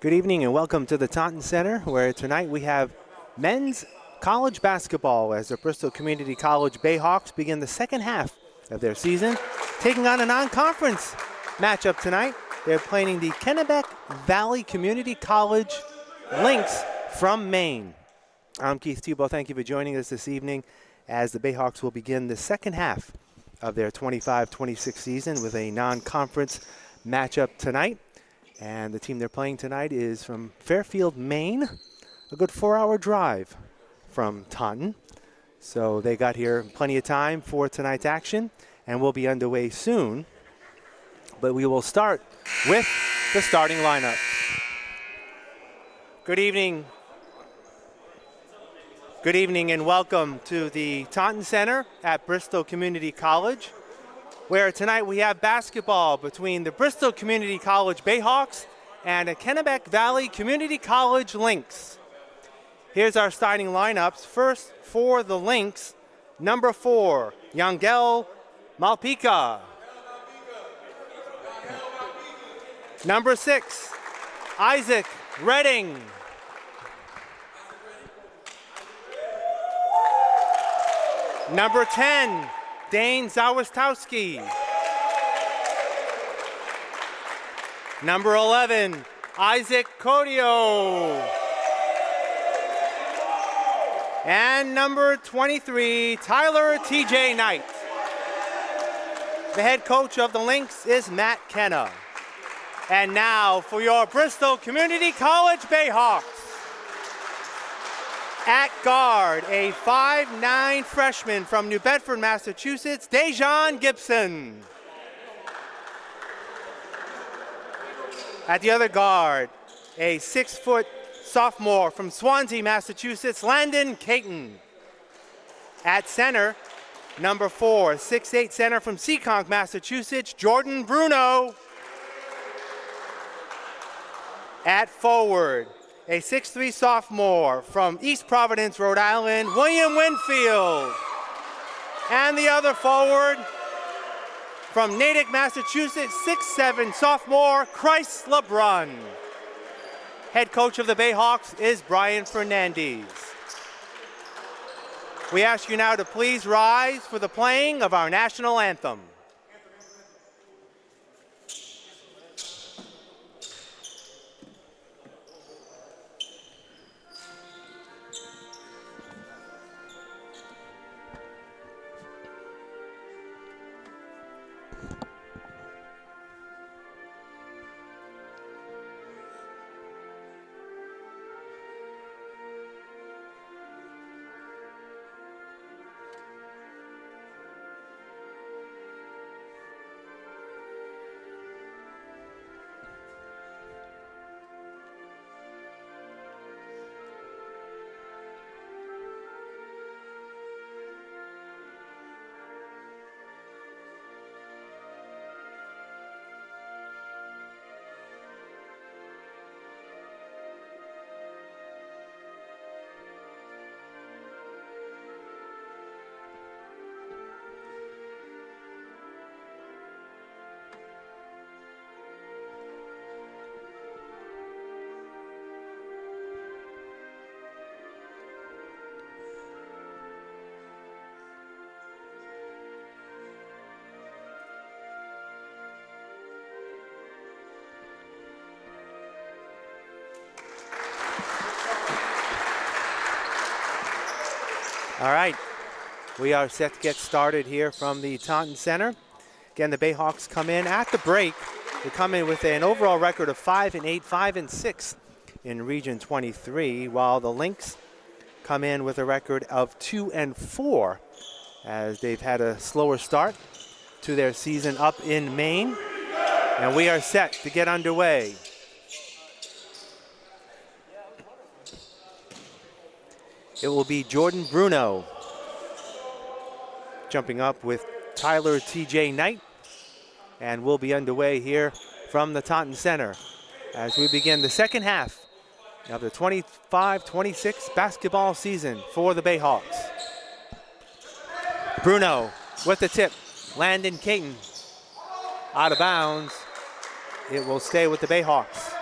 Good evening and welcome to the Taunton Center, where tonight we have men's college basketball as the Bristol Community College Bayhawks begin the second half of their season, taking on a non-conference matchup tonight. They're playing the Kennebec Valley Community College Lynx from Maine. I'm Keith Tebow. Thank you for joining us this evening as the Bayhawks will begin the second half of their 25-26 season with a non-conference matchup tonight. And the team they're playing tonight is from Fairfield, Maine, a good 4-hour drive from Taunton. So they got here plenty of time for tonight's action, and we'll be underway soon. But we will start with the starting lineup. Good evening. Good evening and welcome to the Taunton Center at Bristol Community College, where tonight we have basketball between the Bristol Community College Bayhawks and the Kennebec Valley Community College Lynx. Here's our starting lineups. First for the Lynx, number 4, Yangel Malpica. Number 6, Isaac Redding. Number 10, Dane Zawistowski. Number 11, Isaac Codio. And number 23, Tyler TJ Knight. The head coach of the Lynx is Matt Kenna. And now for your Bristol Community College Bayhawks. At guard, a 5'9" freshman from New Bedford, Massachusetts, Dejan Gibson. At the other guard, a 6-foot sophomore from Swansea, Massachusetts, Landon Caton. At center, number 4, 6'8" center from Seekonk, Massachusetts, Jordan Bruno. At forward, a 6'3" sophomore from East Providence, Rhode Island, William Winfield. And the other forward from Natick, Massachusetts, 6'7" sophomore, Christ LeBrun. Head coach of the Bayhawks is Brian Fernandez. We ask you now to please rise for the playing of our national anthem. All right, we are set to get started here from the Taunton Center. Again, the Bayhawks come in at the break. They come in with an overall record of 5-8, 5-6 in Region 23, while the Lynx come in with a record of 2-4, as they've had a slower start to their season up in Maine. And we are set to get underway. It will be Jordan Bruno jumping up with Tyler TJ Knight. And we'll be underway here from the Taunton Center as we begin the second half of the 25-26 basketball season for the Bayhawks. Bruno with the tip. Landon Caton out of bounds. It will stay with the Bayhawks.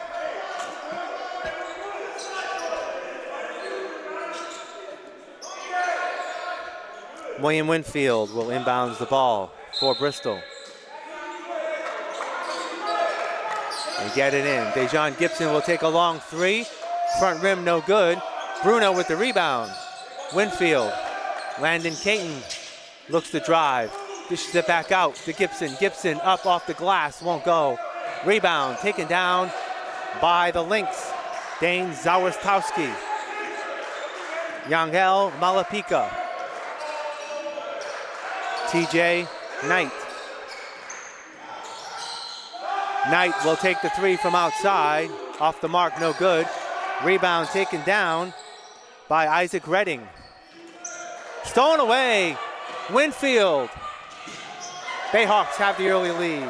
William Winfield will inbounds the ball for Bristol. They get it in. Dejon Gibson will take a long three. Front rim, no good. Bruno with the rebound. Winfield. Landon Caton looks to drive. Dishes it back out to Gibson. Gibson up off the glass, won't go. Rebound taken down by the Lynx. Dane Zawarskowski. Yangel Malapika. TJ Knight. Knight will take the three from outside. Off the mark, no good. Rebound taken down by Isaac Redding. Stolen away. Winfield. Bayhawks have the early lead.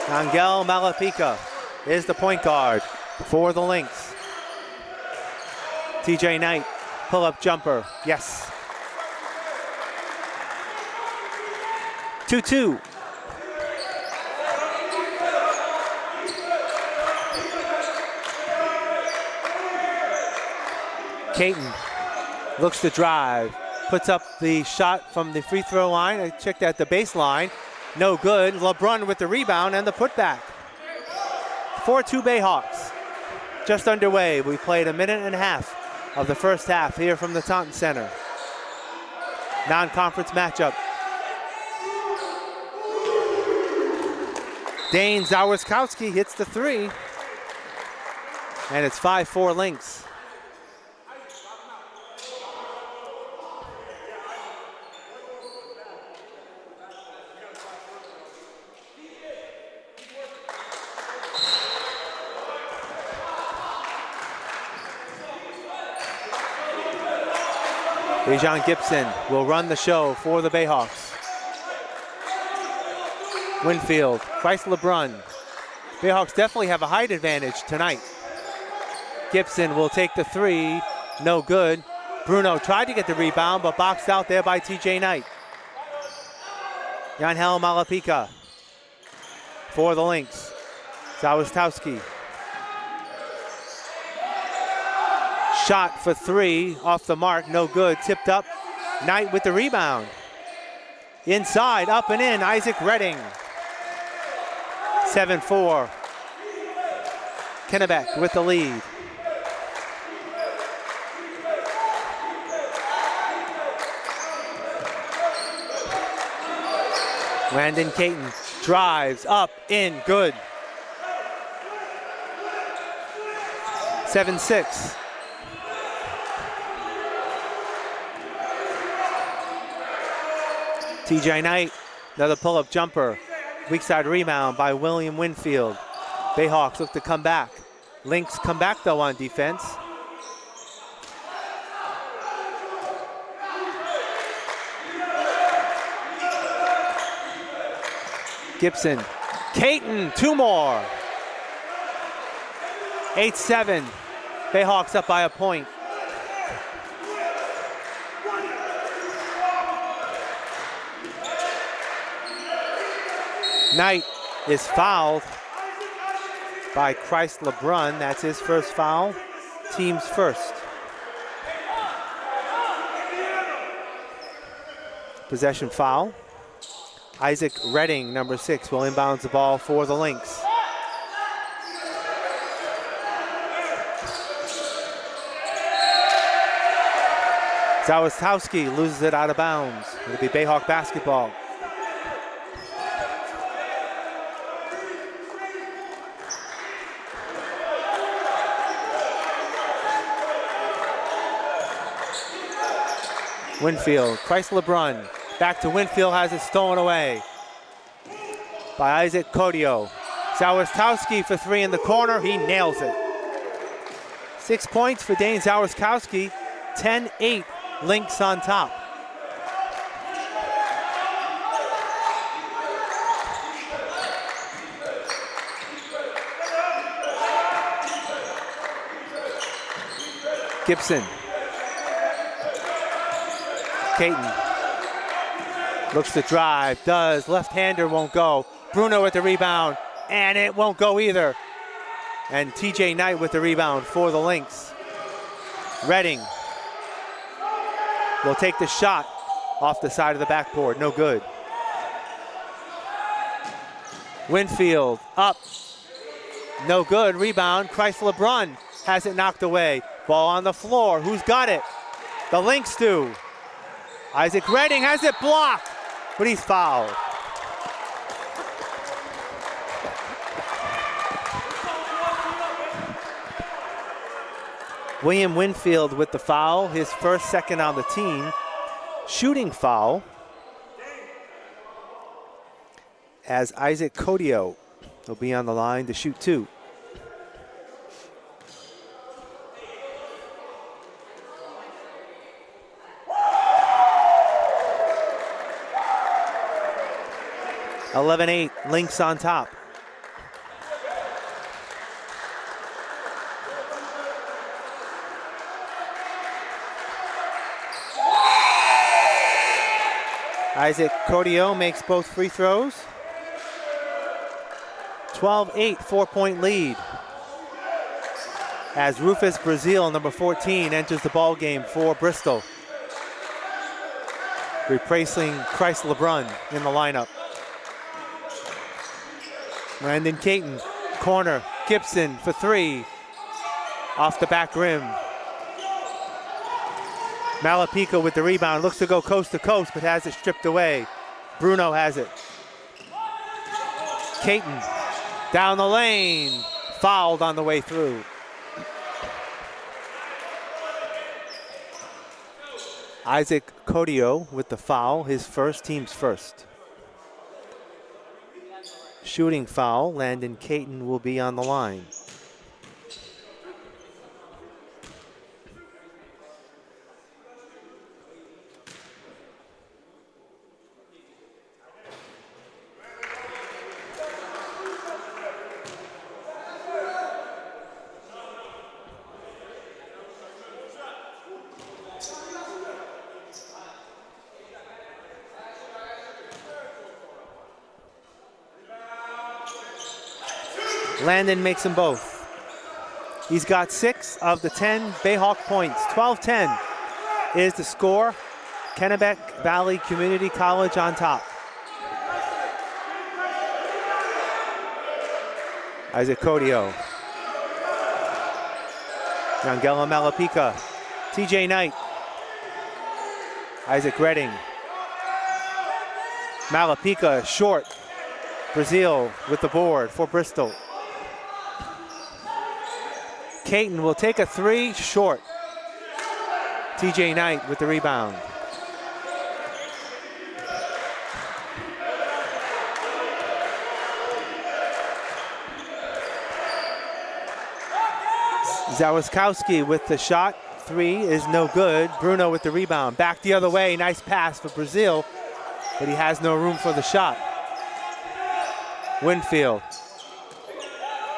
Angel Malapika is the point guard for the Lynx. TJ Knight, pull-up jumper, yes. 2-2. Caton looks to drive, puts up the shot from the free throw line. I checked at the baseline, no good. LeBrun with the rebound and the putback. 4-2 Bayhawks, just underway. We played a minute and a half of the first half here from the Taunton Center. Non-conference matchup. Dane Zawarskowski hits the three, and it's 5-4 Lynx. Dejon Gibson will run the show for the Bayhawks. Winfield, Christ LeBrun. Bayhawks definitely have a height advantage tonight. Gibson will take the three, no good. Bruno tried to get the rebound, but boxed out there by TJ Knight. Yanhel Malapika for the Lynx. Zawarskowski. Shot for three, off the mark, no good. Tipped up, Knight with the rebound. Inside, up and in, Isaac Redding. 7-4. Kennebec with the lead. Landon Caton drives, up, in, good. 7-6. TJ Knight, another pull-up jumper. Weak side rebound by William Winfield. Bayhawks look to come back. Lynx come back though on defense. Gibson, Caton, two more. 8-7, Bayhawks up by a point. Knight is fouled by Christ LeBrun. That's his first foul, team's first. Possession foul. Isaac Redding, number 6, will inbounds the ball for the Lynx. Zawarskowski loses it out of bounds. It'll be Bayhawk basketball. Winfield, Christ LeBrun, back to Winfield, has it stolen away by Isaac Codio. Zawarskowski for three in the corner, he nails it. 6 points for Dane Zawarskowski, 10-8, Lynx on top. Gibson. Caton looks to drive, does, left-hander won't go. Bruno with the rebound, and it won't go either. And TJ Knight with the rebound for the Lynx. Redding will take the shot off the side of the backboard, no good. Winfield up, no good, rebound. Chrysler Brunn has it knocked away. Ball on the floor, who's got it? The Lynx do. Isaac Redding has it blocked, but he's fouled. William Winfield with the foul, his first, second on the team. Shooting foul as Isaac Codio will be on the line to shoot 2. (11-8), Lynx on top. Isaac Codio makes both free throws. 12-8, 4-point lead. As Rufus Brazil, number 14, enters the ball game for Bristol, replacing Chrysler Brunn in the lineup. Landon Caton, corner, Gibson for 3, off the back rim. Malapika with the rebound, looks to go coast to coast, but has it stripped away. Bruno has it. Caton down the lane, fouled on the way through. Isaac Codio with the foul, his first, team's first. Shooting foul, Landon Caton will be on the line. Landon makes them both. He's got 6 of the 10 Bayhawk points. 12-10 is the score. Kennebec Valley Community College on top. Isaac Codio. Yangela Malapika. TJ Knight. Isaac Redding. Malapika short. Brazil with the board for Bristol. Caton will take a 3 short. TJ Knight with the rebound. Zawaskowski with the shot. 3 is no good. Bruno with the rebound. Back the other way. Nice pass for Brazil, but he has no room for the shot. Winfield.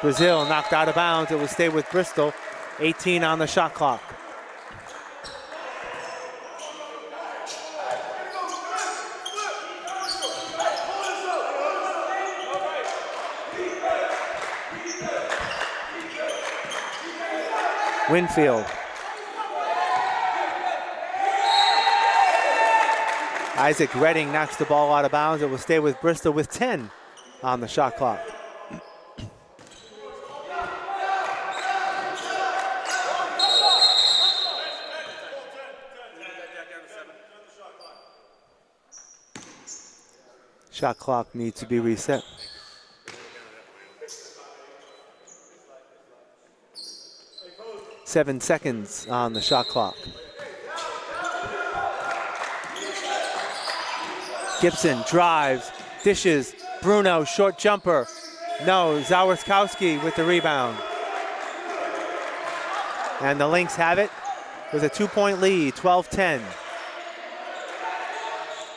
Brazil knocked out of bounds. It will stay with Bristol. 18 on the shot clock. Winfield. Isaac Redding knocks the ball out of bounds. It will stay with Bristol with 10 on the shot clock. Shot clock needs to be reset. Seven seconds on the shot clock. Gibson drives, dishes, Bruno, short jumper. No, Zawaskowski with the rebound. And the Lynx have it with a 2-point lead, 12-10.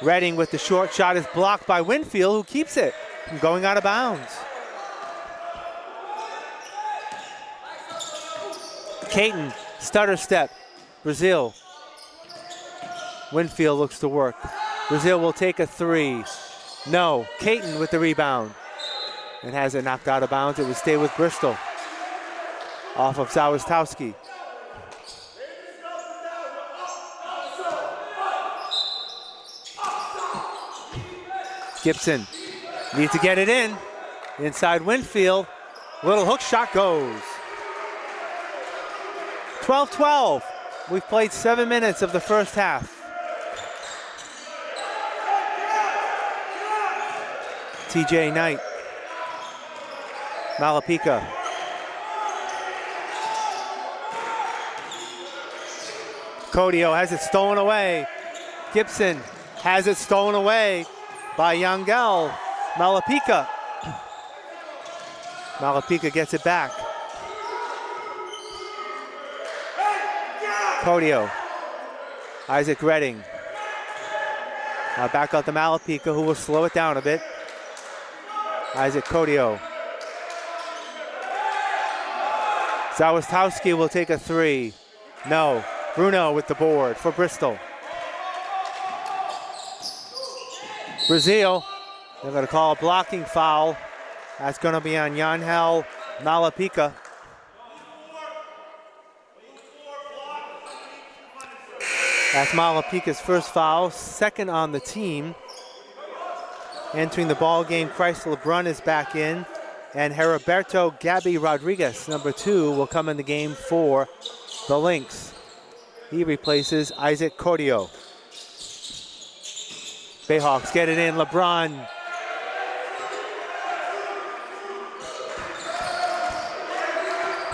Redding with the short shot is blocked by Winfield, who keeps it from going out of bounds. Caton, stutter step, Brazil. Winfield looks to work. Brazil will take a 3. No, Caton with the rebound. And has it knocked out of bounds. It will stay with Bristol. off of Zawistowski. Gibson needs to get it in. Inside Winfield. Little hook shot goes. 12-12. We've played 7 minutes of the first half. TJ Knight. Malapika. Codio has it stolen away. Gibson has it stolen away by Yangel. Malapika. Malapika gets it back. Codio. Isaac Redding. Back out to Malapika, who will slow it down a bit. Isaac Codio. Zawistowski will take a three. No. Bruno with the board for Bristol. Brazil, they're going to call a blocking foul. That's going to be on Yanhel Malapika. That's Malapika's first foul, second on the team. Entering the ball game, Christ LeBrun is back in, and Heriberto Gabby Rodriguez, number 2, will come in the game for the Lynx. He replaces Isaac Cordio. Bayhawks get it in, LeBron.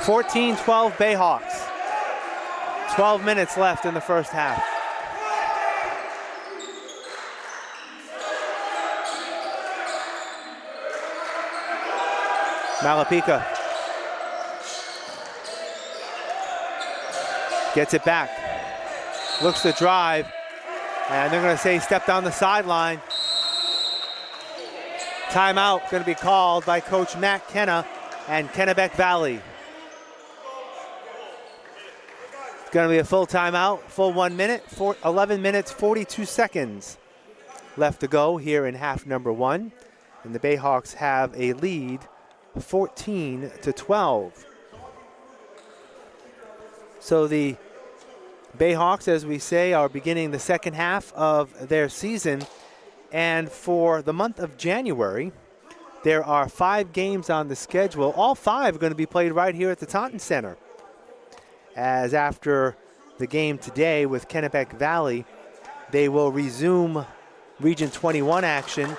(14-12) Bayhawks. 12 minutes left in the first half. Malapika gets it back, looks to drive, and they're going to say he stepped on the sideline. Timeout going to be called by Coach Matt Kenna and Kennebec Valley. It's going to be a full timeout, full 1 minute, 11 minutes, 42 seconds left to go here in half number 1. And the Bayhawks have a lead 14-12. So the Bayhawks, as we say, are beginning the second half of their season. And for the month of January, there are 5 games on the schedule. All 5 are going to be played right here at the Taunton Center. As after the game today with Kennebec Valley, they will resume Region 21 action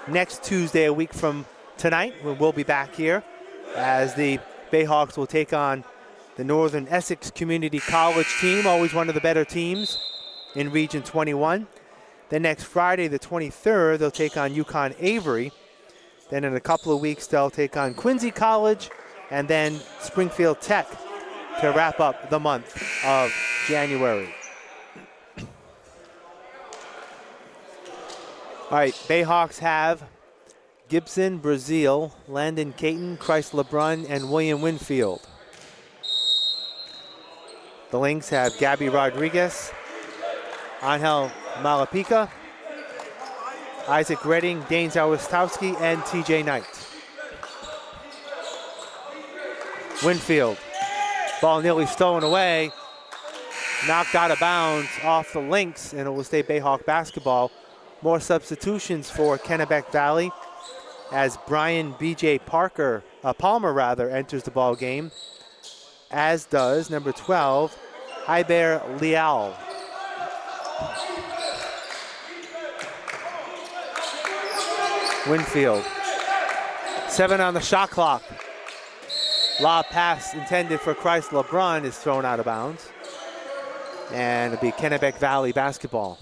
next Tuesday, a week from tonight. We'll be back here as the Bayhawks will take on the Northern Essex Community College team, always one of the better teams in Region 21. Then next Friday, the 23rd, they'll take on Yukon Avery. Then in a couple of weeks, they'll take on Quincy College and then Springfield Tech to wrap up the month of January. All right, Bayhawks have Gibson, Brazil, Landon Caton, Christ LeBrun, and William Winfield. The Lynx have Gabby Rodriguez, Angel Malapika, Isaac Redding, Dane Zawistowski, and TJ Knight. Winfield, ball nearly stolen away, knocked out of bounds off the Lynx, and it will stay Bayhawk basketball. More substitutions for Kennebec Valley as Brian B.J. Palmer enters the ball game, as does number 12, Iber Leal. Winfield, 7 on the shot clock. Lob pass intended for Christ LeBrun is thrown out of bounds. And it'll be Kennebec Valley basketball.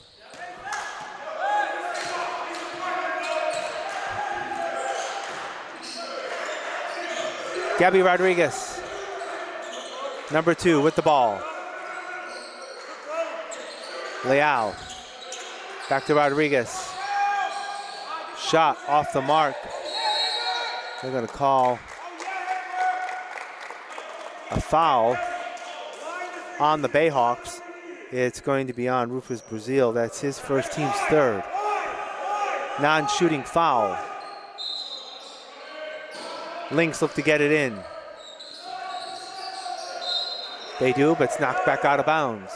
Gabby Rodriguez, number 2 with the ball. Leal, back to Rodriguez. Shot off the mark. They're going to call a foul on the Bayhawks. It's going to be on Rufus Brazil. That's his first, team's third. Non-shooting foul. Lynx look to get it in. They do, but it's knocked back out of bounds.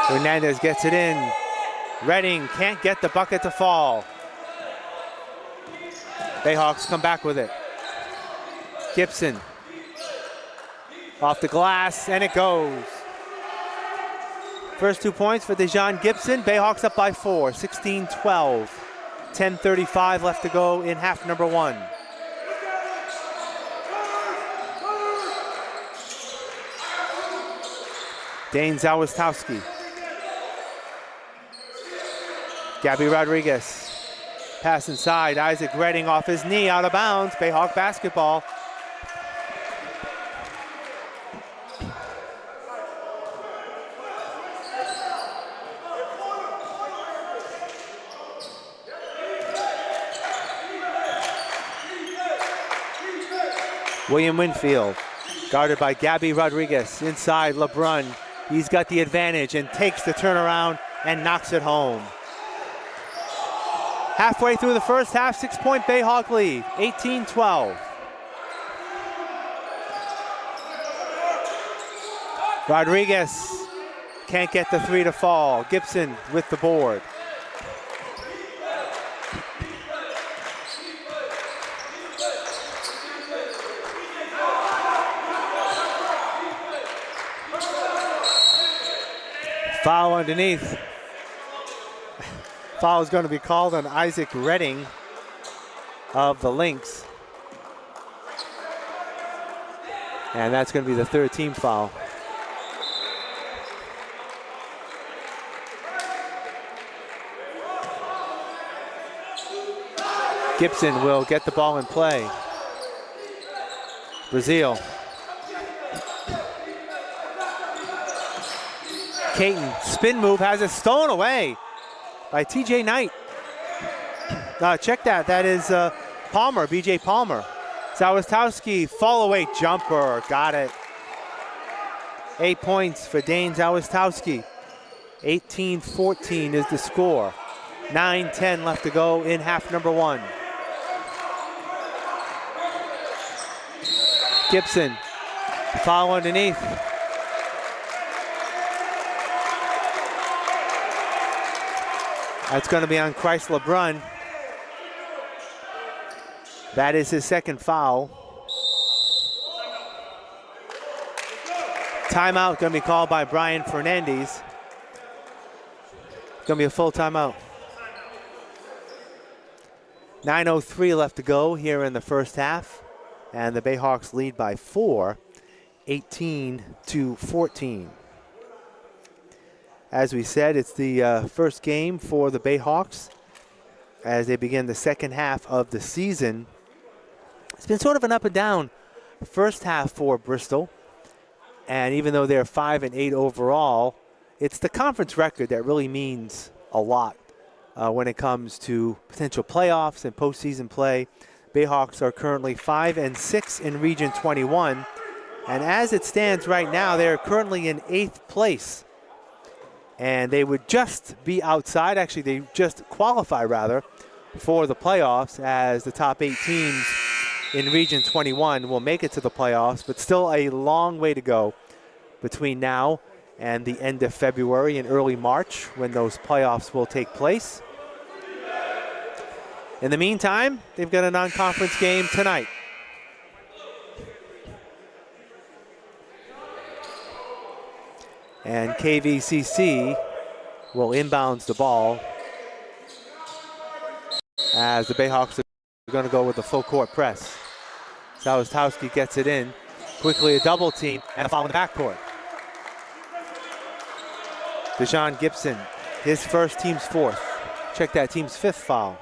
Hernandez gets it in. Redding can't get the bucket to fall. Bayhawks come back with it. Gibson. Off the glass, and it goes. First 2 points for Dejon Gibson. Bayhawks up by 4, 16-12. 10:35 left to go in half number 1. Dane Zawistowski. Gabby Rodriguez. Pass inside. Isaac Redding off his knee, out of bounds. Bayhawk basketball. William Winfield, guarded by Gabby Rodriguez. Inside, LeBrun. He's got the advantage and takes the turnaround and knocks it home. Halfway through the first half, 6-point Bayhawk lead, 18-12. Rodriguez can't get the 3 to fall. Gibson with the board. Foul underneath. Foul is going to be called on Isaac Redding of the Lynx. And that's going to be the 3rd team foul. Gibson will get the ball in play. Brazil. Caton, spin move, has it stolen away by TJ Knight. Check that, that is Palmer, BJ Palmer. Zawistowski, fall away jumper, got it. 8 points for Dane Zawistowski. 18-14 is the score. 9:10 left to go in half number 1. Gibson, foul underneath. That's going to be on Christ LeBrun. That is his 2nd foul. Timeout going to be called by Brian Fernandez. It's going to be a full timeout. 9:03 left to go here in the first half. And the Bayhawks lead by 4, 18-14. As we said, it's the first game for the Bayhawks as they begin the second half of the season. It's been sort of an up and down first half for Bristol. And even though they're 5-8 overall, it's the conference record that really means a lot when it comes to potential playoffs and postseason play. Bayhawks are currently 5-6 in Region 21. And as it stands right now, they're currently in 8th place. And they would just be outside, actually they just qualify rather, for the playoffs as the top 8 teams in Region 21 will make it to the playoffs, but still a long way to go between now and the end of February and early March when those playoffs will take place. In the meantime, they've got a non-conference game tonight. And KVCC will inbounds the ball as the Bayhawks are going to go with the full court press. Zawistowski gets it in. Quickly a double team and a foul in the backcourt. Dejon Gibson, his first, team's 4th. Check that, team's 5th foul.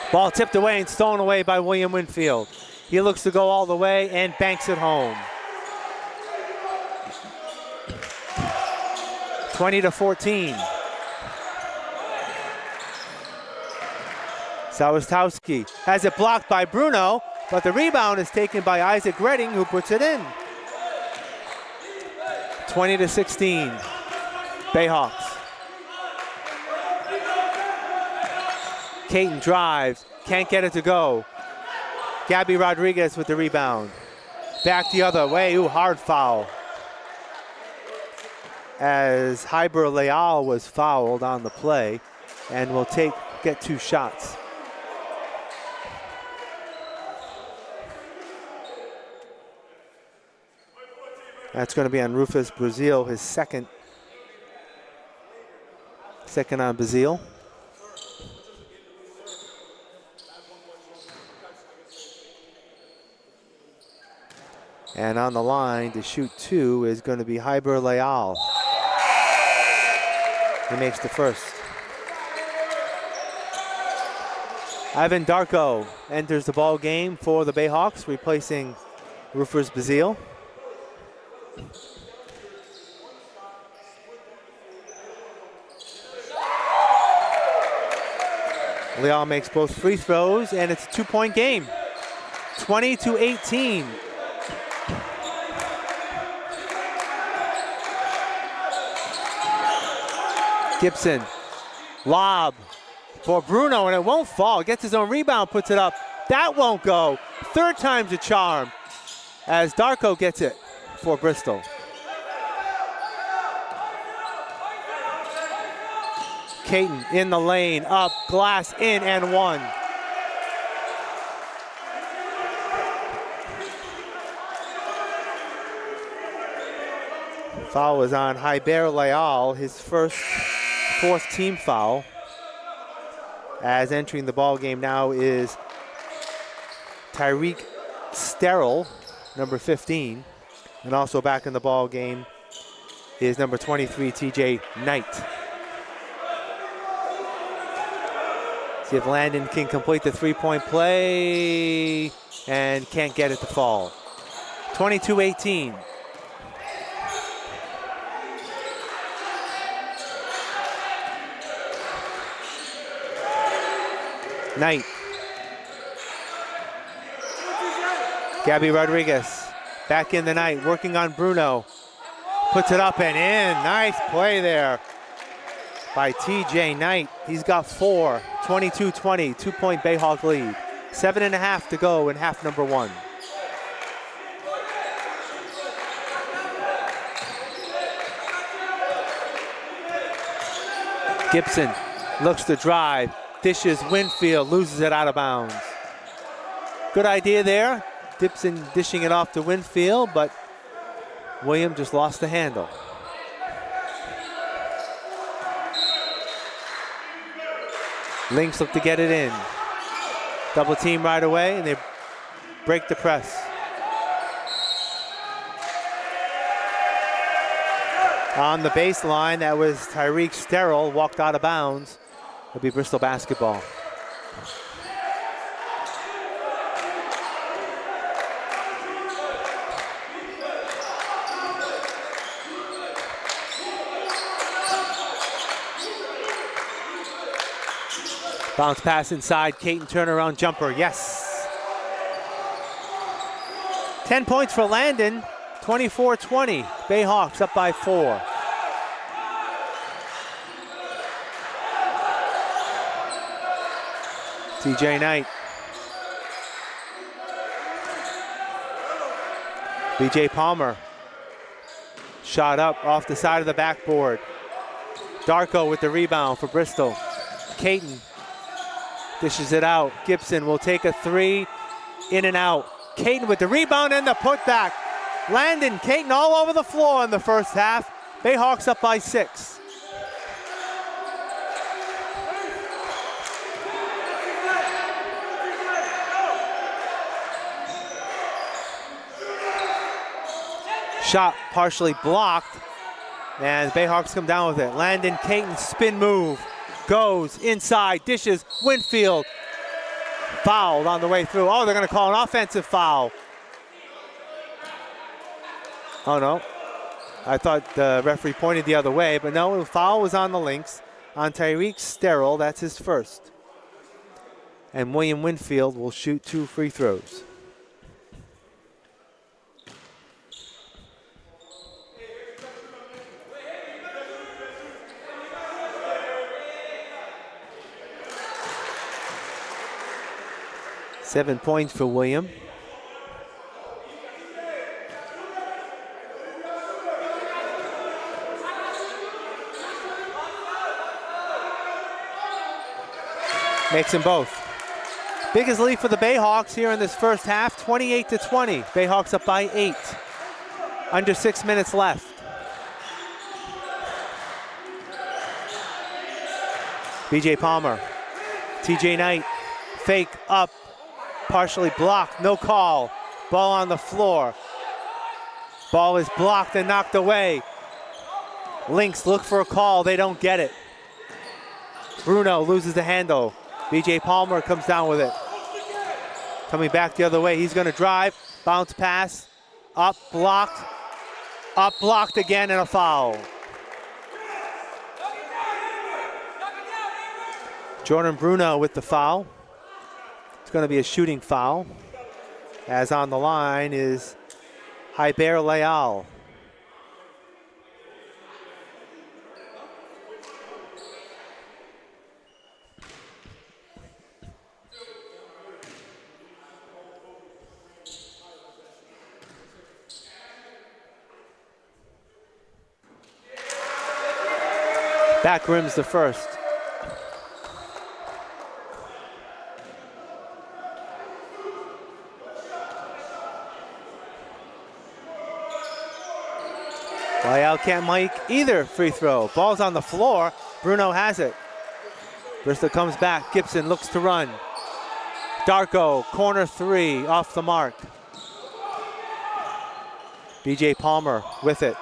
Ball tipped away and stolen away by William Winfield. He looks to go all the way and banks it home. 20-14. Zawistowski has it blocked by Bruno, but the rebound is taken by Isaac Redding, who puts it in. 20-16. Bayhawks. Caton drives, can't get it to go. Gabby Rodriguez with the rebound. Back the other way, ooh, hard foul. As Hyber Leal was fouled on the play and will get 2 shots. That's going to be on Rufus Brazil, his second on Brazil. And on the line to shoot 2 is going to be Hyber Leal. He makes the first. Ivan Darko enters the ball game for the Bayhawks, replacing Rufus Brazil. Leal makes both free throws, and it's a 2-point game. 20-18. Gibson, lob for Bruno, and it won't fall. Gets his own rebound, puts it up. That won't go. 3rd time's a charm as Darko gets it for Bristol. Caton in the lane, up, glass, in, and 1. Foul was on Hyber Leal, his 4th team foul. As entering the ball game now is Tyreek Sterrell, number 15. And also back in the ball game is number 23, TJ Knight. See if Landon can complete the 3-point play and can't get it to fall. 22-18. Knight. Gabby Rodriguez back in the night, working on Bruno. Puts it up and in. Nice play there by TJ Knight. He's got 4. 22-20, 2-point Bayhawk lead. 7.5 to go in half number 1. Gibson looks to drive. Dishes Winfield, loses it out of bounds. Good idea there. Gibson dishing it off to Winfield, but William just lost the handle. Lynx look to get it in. Double team right away, and they break the press. On the baseline, that was Tyreek Sterrell, walked out of bounds. It'll be Bristol basketball. Bounce pass inside, Caton turnaround jumper, yes. 10 points for Landon, 24-20. Bayhawks up by 4. TJ Knight. BJ Palmer. Shot up off the side of the backboard. Darko with the rebound for Bristol. Caton dishes it out. Gibson will take a 3, in and out. Caton with the rebound and the putback. Landon, Caton all over the floor in the first half. Bayhawks up by 6. Shot partially blocked, and the Bayhawks come down with it. Landon, Caton, spin move, goes inside, dishes, Winfield. Fouled on the way through. Oh, they're gonna call an offensive foul. Oh no, I thought the referee pointed the other way, but no, the foul was on the Lynx, on Tyreek Sterrell, that's his first. And William Winfield will shoot 2 free throws. 7 points for William. Makes them both. Biggest lead for the Bayhawks here in this first half, 28-20. Bayhawks up by 8. Under 6 minutes left. BJ Palmer, TJ Knight, fake up, partially blocked, no call. Ball on the floor. Ball is blocked and knocked away. Lynx look for a call, they don't get it. Bruno loses the handle. BJ Palmer comes down with it. Coming back the other way, he's gonna drive, bounce pass, up blocked again, and a foul. Jordan Bruno with the foul. It's gonna be a shooting foul. As on the line is Hyber Leal. Back rims the first. Leal can't make either free throw. Ball's on the floor. Bruno has it. Bristol comes back. Gibson looks to run. Darko, corner three, off the mark. BJ Palmer with it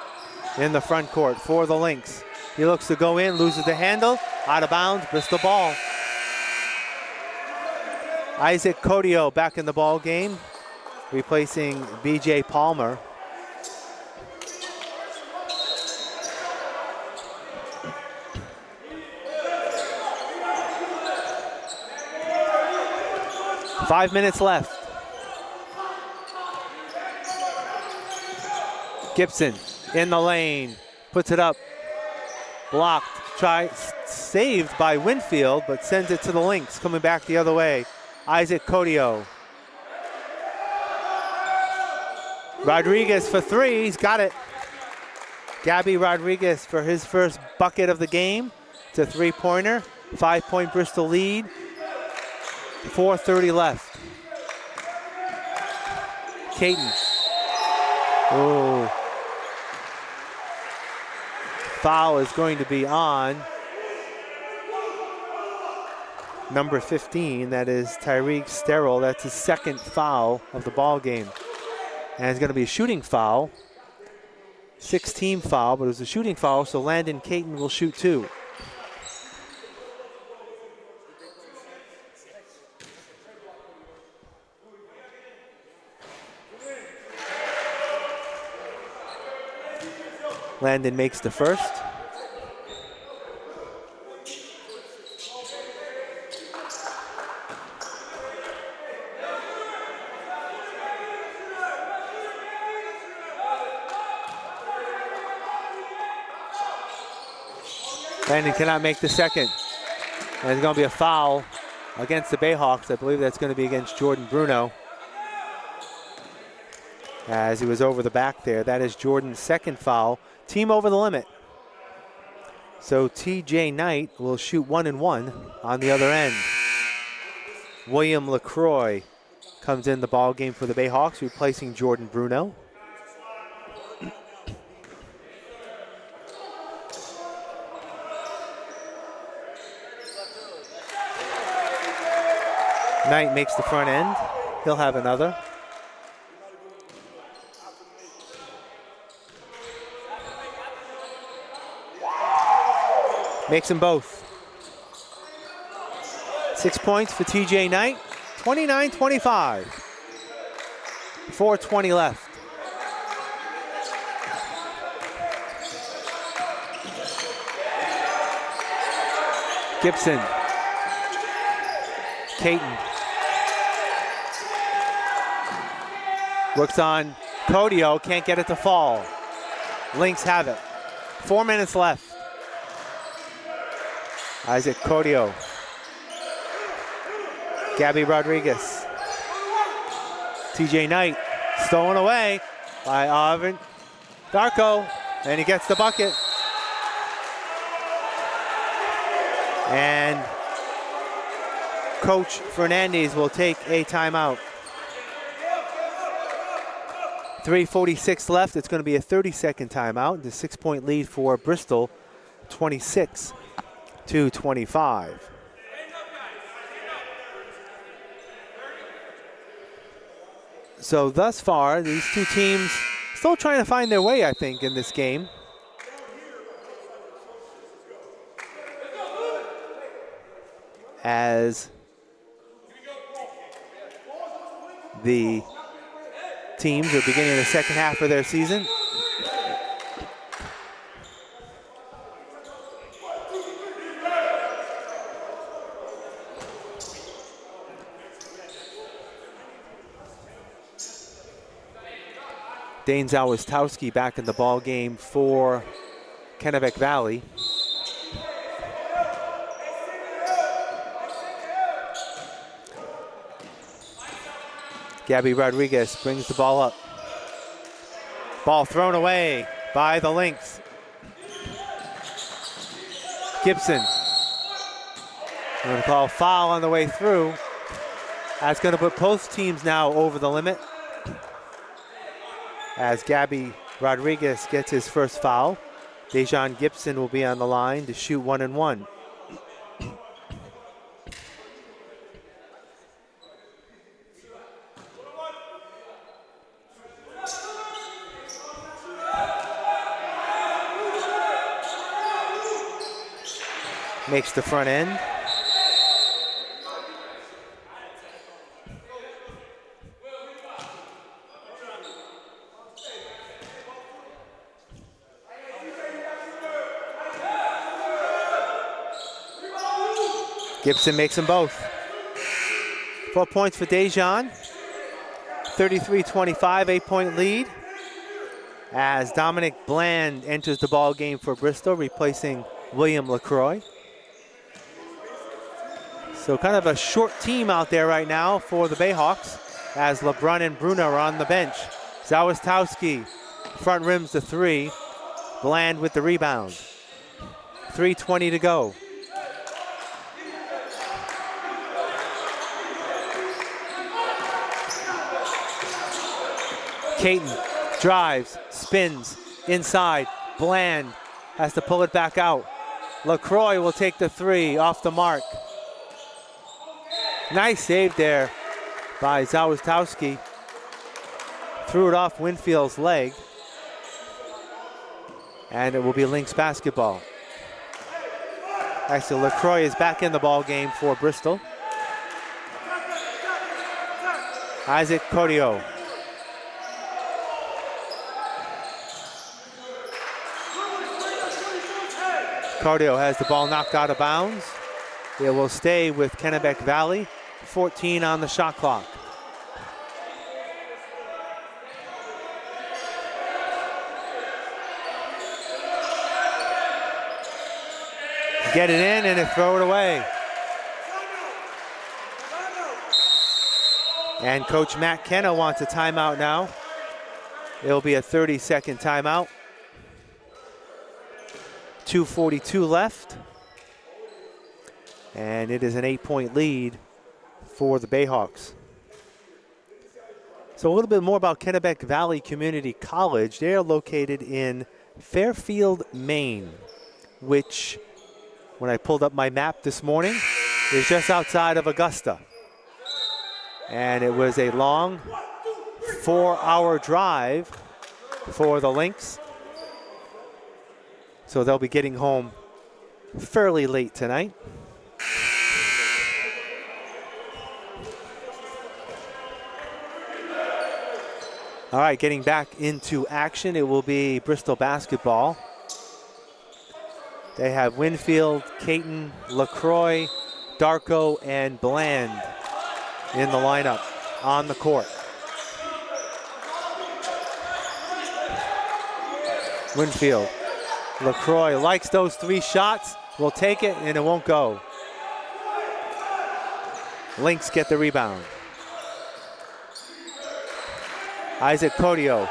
in the front court for the Lynx. He looks to go in, loses the handle, out of bounds, Bristol ball. Isaac Codio back in the ball game, replacing BJ Palmer. Five minutes left. Gibson in the lane, puts it up. Blocked, saved by Winfield, but sends it to the Lynx, coming back the other way. Isaac Codio. Rodriguez for three, he's got it. Gabby Rodriguez for his first bucket of the game. It's a three-pointer, 5-point Bristol lead. 4:30 left. Caton. Oh. Foul is going to be on number 15, that is Tyreek Sterrell. That's his second foul of the ball game. And it's going to be a shooting foul. 6-team foul, but it was a shooting foul, so Landon Caton will shoot two. Landon makes the first. Landon cannot make the second. And there's going to be a foul against the Bayhawks. I believe that's going to be against Jordan Bruno, as he was over the back there. That is Jordan's second foul. Team over the limit. So TJ Knight will shoot 1 and 1 on the other end. William LaCroix comes in the ball game for the Bayhawks, replacing Jordan Bruno. Knight makes the front end. He'll have another. Makes them both. 6 points for TJ Knight, 29-25. 4:20 left. Gibson. Caton. Works on Codio, can't get it to fall. Lynx have it. 4 minutes left. Isaac Codio. Gabby Rodriguez. TJ Knight stolen away by Arvin Darko, and he gets the bucket. And Coach Fernandez will take a timeout. 3:46 left. It's going to be a 30-second timeout. The 6-point lead for Bristol, 26-25. So thus far, these two teams still trying to find their way, I think, in this game. As the teams are beginning the second half of their season. Dane Zawistowski back in the ball game for Kennebec Valley. Gabby Rodriguez brings the ball up. Ball thrown away by the Lynx. Gibson. We're going to call a foul on the way through. That's going to put both teams now over the limit, as Gabby Rodriguez gets his first foul. Dejan Gibson will be on the line to shoot 1 and 1. Makes the front end. Gibson makes them both. 4 points for Dejan. 33-25, 8-point lead. As Dominic Bland enters the ball game for Bristol, replacing William LaCroix. So kind of a short team out there right now for the Bayhawks, as LeBrun and Bruno are on the bench. Zawistowski front rims the three. Bland with the rebound. 3:20 to go. Caton drives, spins, inside. Bland has to pull it back out. LaCroix will take the three off the mark. Nice save there by Zawistowski. Threw it off Winfield's leg. And it will be Lynx basketball. Actually, LaCroix is back in the ball game for Bristol. Isaac Cordio. Cordio has the ball knocked out of bounds. It will stay with Kennebec Valley. 14 on the shot clock. Get it in and throw it away. And Coach Matt Kenna wants a timeout now. It'll be a 30-second timeout. 2:42 left. And it is an 8-point lead for the Bayhawks. So a little bit more about Kennebec Valley Community College. They are located in Fairfield, Maine, which, when I pulled up my map this morning, is just outside of Augusta. And it was a long 4-hour drive for the Lynx. So they'll be getting home fairly late tonight. All right, getting back into action, it will be Bristol basketball. They have Winfield, Caton, LaCroix, Darko, and Bland in the lineup on the court. Winfield, LaCroix likes those three shots, will take it, and it won't go. Lynx get the rebound. Isaac Codio.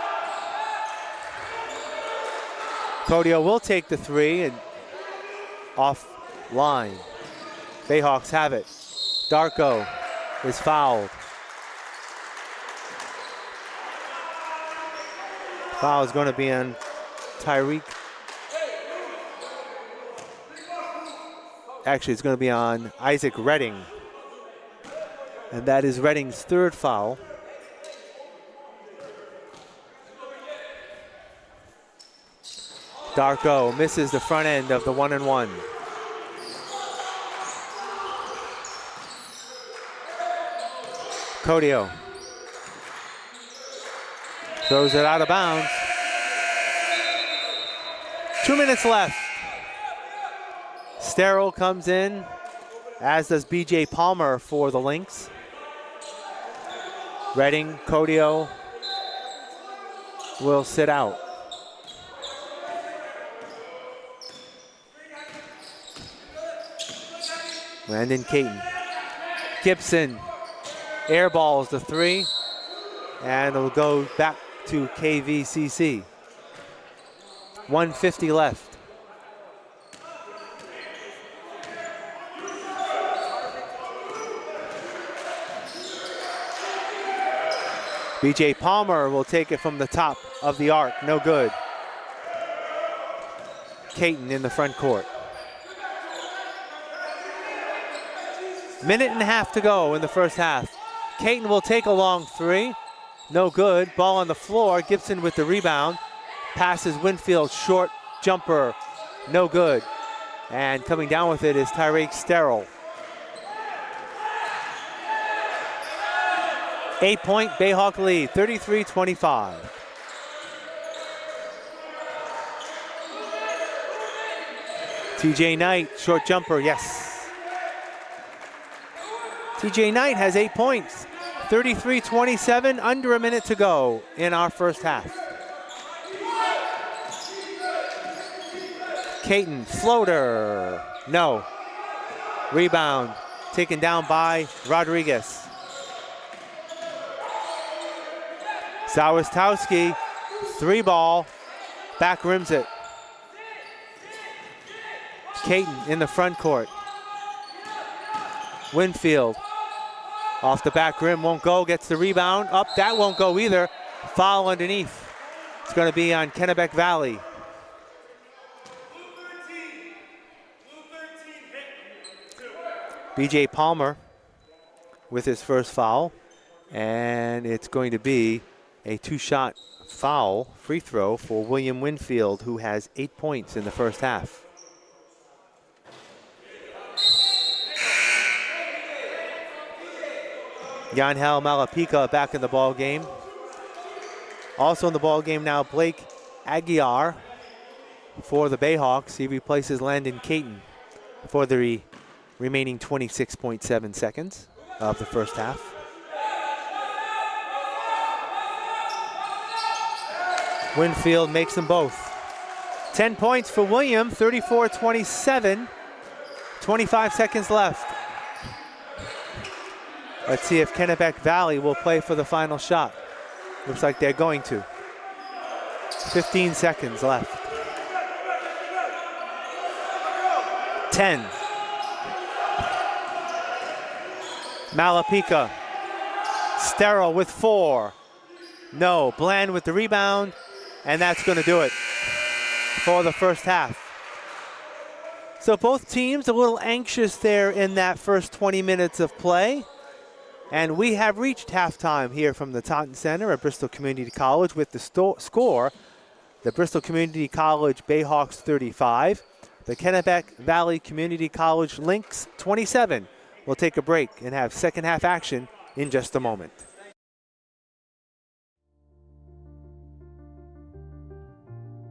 Codio will take the three and off line. Bayhawks have it. Darko is fouled. Foul is going to be on Tyreek. Actually, it's going to be on Isaac Redding. And that is Redding's third foul. Darko misses the front end of the 1-and-1. Codio throws it out of bounds. 2 minutes left. Sterrell comes in, as does BJ Palmer for the Lynx. Redding, Codio will sit out. Landon Caton. Gibson airballs the three, and it'll go back to KVCC. 1:50 left. BJ Palmer will take it from the top of the arc, no good. Caton in the front court. Minute and a half to go in the first half. Caton will take a long three. No good. Ball on the floor. Gibson with the rebound. Passes Winfield. Short jumper. No good. And coming down with it is Tyreek Sterrell. 8-point Bayhawk lead. 33-25. TJ Knight. Short jumper. Yes. TJ Knight has 8 points. 33-27, under a minute to go in our first half. Caton, floater, no. Rebound, taken down by Rodriguez. Zawistowski, three ball, back rims it. Caton in the front court. Winfield. Off the back rim, won't go, gets the rebound. Up, that won't go either. Foul underneath. It's going to be on Kennebec Valley. BJ Palmer with his first foul. And it's going to be a two-shot foul, free throw for William Winfield, who has 8 points in the first half. Yanhel Malapika back in the ball game. Also in the ball game now, Blake Aguiar for the Bayhawks. He replaces Landon Caton for the remaining 26.7 seconds of the first half. Winfield makes them both. 10 points for William, 34-27. 25 seconds left. Let's see if Kennebec Valley will play for the final shot. Looks like they're going to. 15 seconds left. 10. Malapika. Sterrell with 4. No, Bland with the rebound, and that's going to do it for the first half. So both teams a little anxious there in that first 20 minutes of play. And we have reached halftime here from the Taunton Center at Bristol Community College with the score. The Bristol Community College Bayhawks 35. The Kennebec Valley Community College Lynx 27. We'll take a break and have second half action in just a moment.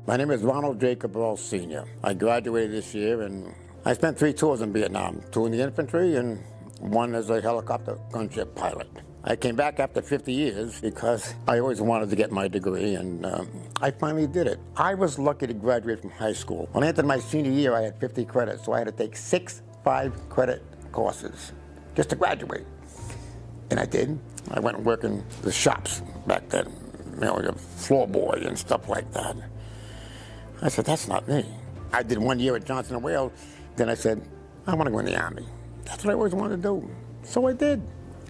My name is Ronald Jacob Ross Sr. I graduated this year, and I spent 3 tours in Vietnam, 2 in the infantry and 1 as a helicopter gunship pilot. I came back after 50 years because I always wanted to get my degree, and I finally did it. I was lucky to graduate from high school. When I entered my senior year, I had 50 credits, so I had to take 6 5-credit courses just to graduate. And I did. I went and worked in the shops back then, your floor boy and stuff like that. I said, that's not me. I did 1 year at Johnson & Wales. Then I said, I want to go in the Army. That's what I always wanted to do. So I did.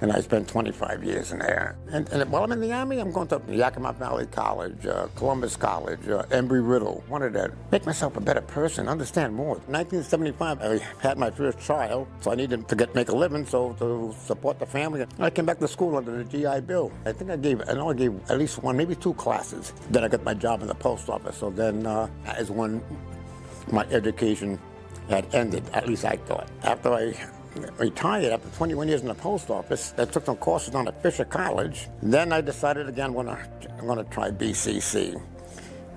And I spent 25 years in there. And while I'm in the Army, I'm going to Yakima Valley College, Columbus College, Embry-Riddle. Wanted to make myself a better person, understand more. 1975, I had my first child, so I needed to make a living, so to support the family. I came back to school under the GI Bill. I think I only gave at least one, maybe two classes. Then I got my job in the post office. So then, as when my education had ended, at least I thought. After I retired, after 21 years in the post office, I took some courses down at Fisher College. Then I decided again, I'm going to try BCC.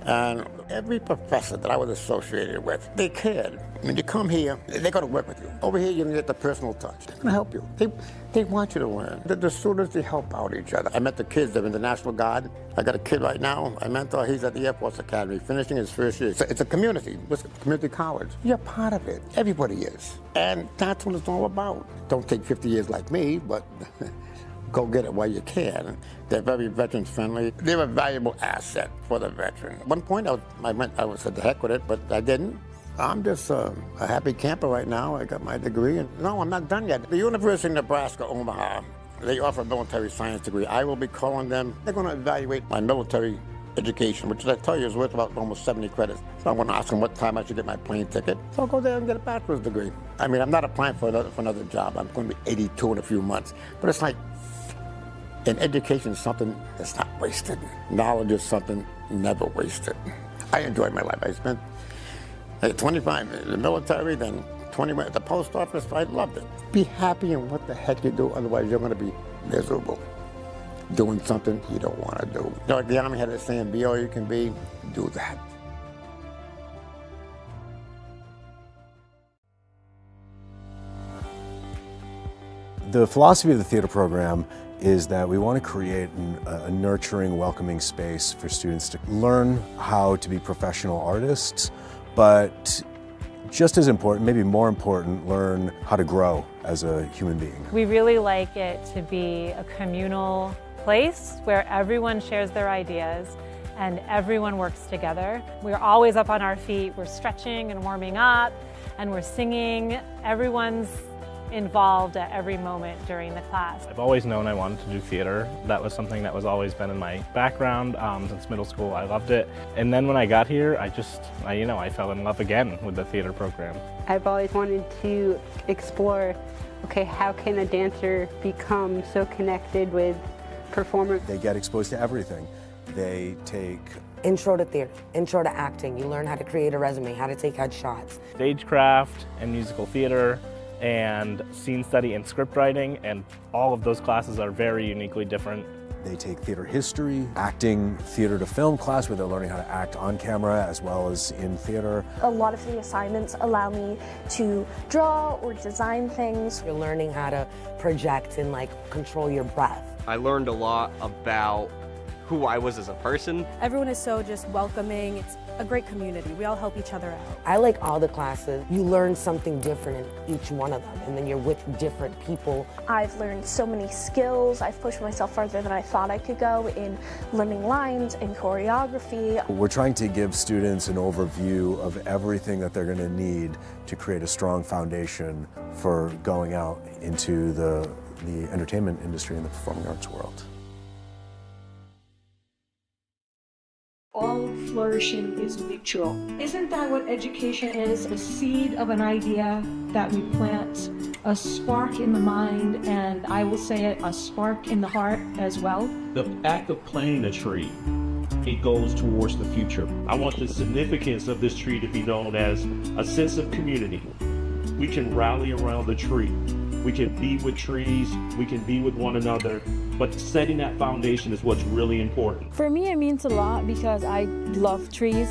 And every professor that I was associated with, they cared. When you come here, they're going to work with you. Over here, you can get the personal touch. They're going to help you. They want you to learn. The students, they help out each other. I met the kids that are in the National Guard. I got a kid right now, I mentor, he's at the Air Force Academy, finishing his first year. It's a community, it's a community college. You're part of it. Everybody is. And that's what it's all about. Don't take 50 years like me, but go get it while you can. They're very veterans friendly. They're a valuable asset for the veteran. At one point, I said the heck with it, but I didn't. I'm just a happy camper right now. I got my degree. And no, I'm not done yet. The University of Nebraska, Omaha, they offer a military science degree. I will be calling them. They're going to evaluate my military education, which I tell you is worth about almost 70 credits. So I'm going to ask them what time I should get my plane ticket. So I'll go there and get a bachelor's degree. I mean, I'm not applying for another job. I'm going to be 82 in a few months. But it's like, in education is something that's not wasted. Knowledge is something never wasted. I enjoyed my life. I spent 25 in the military, then 20 at the post office. I loved it. Be happy in what the heck you do, otherwise you're going to be miserable doing something you don't want to do. You know, like the Army had a saying, be all you can be, do that. The philosophy of the theater program is that we want to create a nurturing, welcoming space for students to learn how to be professional artists, but just as important, maybe more important, learn how to grow as a human being. We really like it to be a communal place where everyone shares their ideas and everyone works together. We're always up on our feet, we're stretching and warming up, and we're singing. Everyone's involved at every moment during the class. I've always known I wanted to do theater. That was something that was always been in my background since middle school. I loved it. And then when I got here, I fell in love again with the theater program. I've always wanted to explore, okay, how can a dancer become so connected with performers? They get exposed to everything. They take intro to theater, intro to acting. You learn how to create a resume, how to take headshots. Stagecraft and musical theater, and scene study and script writing, and all of those classes are very uniquely different. They take theater history, acting, theater to film class where they're learning how to act on camera as well as in theater. A lot of the assignments allow me to draw or design things. You're learning how to project and control your breath. I learned a lot about who I was as a person. Everyone is so just welcoming. It's a great community. We all help each other out. I like all the classes. You learn something different in each one of them, and then you're with different people. I've learned so many skills. I've pushed myself farther than I thought I could go in learning lines and choreography. We're trying to give students an overview of everything that they're going to need to create a strong foundation for going out into the entertainment industry and the performing arts world. All flourishing is mutual. Isn't that what education is? A seed of an idea that we plant, a spark in the mind, and I will say it, a spark in the heart as well. The act of planting a tree, it goes towards the future. I want the significance of this tree to be known as a sense of community. We can rally around the tree. We can be with trees, we can be with one another, but setting that foundation is what's really important. For me, it means a lot because I love trees.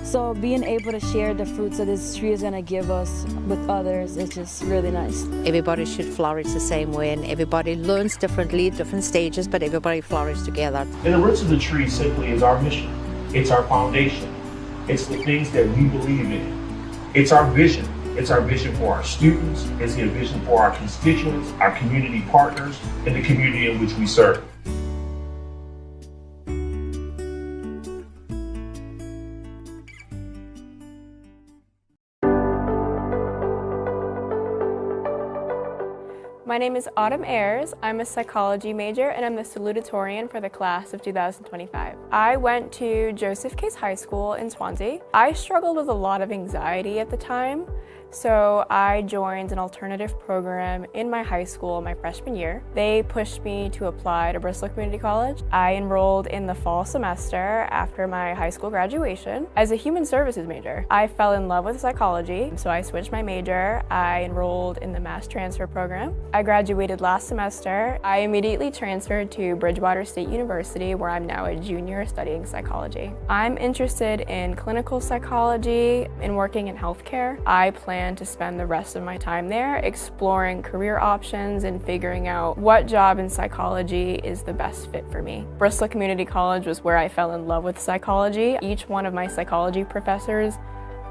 So being able to share the fruits that this tree is going to give us with others is just really nice. Everybody should flourish the same way, and everybody learns differently, different stages, but everybody flourishes together. And the roots of the tree simply is our mission. It's our foundation. It's the things that we believe in. It's our vision. It's our vision for our students, it's a vision for our constituents, our community partners, and the community in which we serve. My name is Autumn Ayers. I'm a psychology major and I'm the salutatorian for the class of 2025. I went to Joseph Case High School in Swansea. I struggled with a lot of anxiety at the time, so I joined an alternative program in my high school my freshman year. They pushed me to apply to Bristol Community College. I enrolled in the fall semester after my high school graduation as a human services major. I fell in love with psychology, so I switched my major. I enrolled in the mass transfer program. I graduated last semester. I immediately transferred to Bridgewater State University, where I'm now a junior studying psychology. I'm interested in clinical psychology and working in healthcare. I plan to spend the rest of my time there exploring career options and figuring out what job in psychology is the best fit for me. Bristol Community College was where I fell in love with psychology. Each one of my psychology professors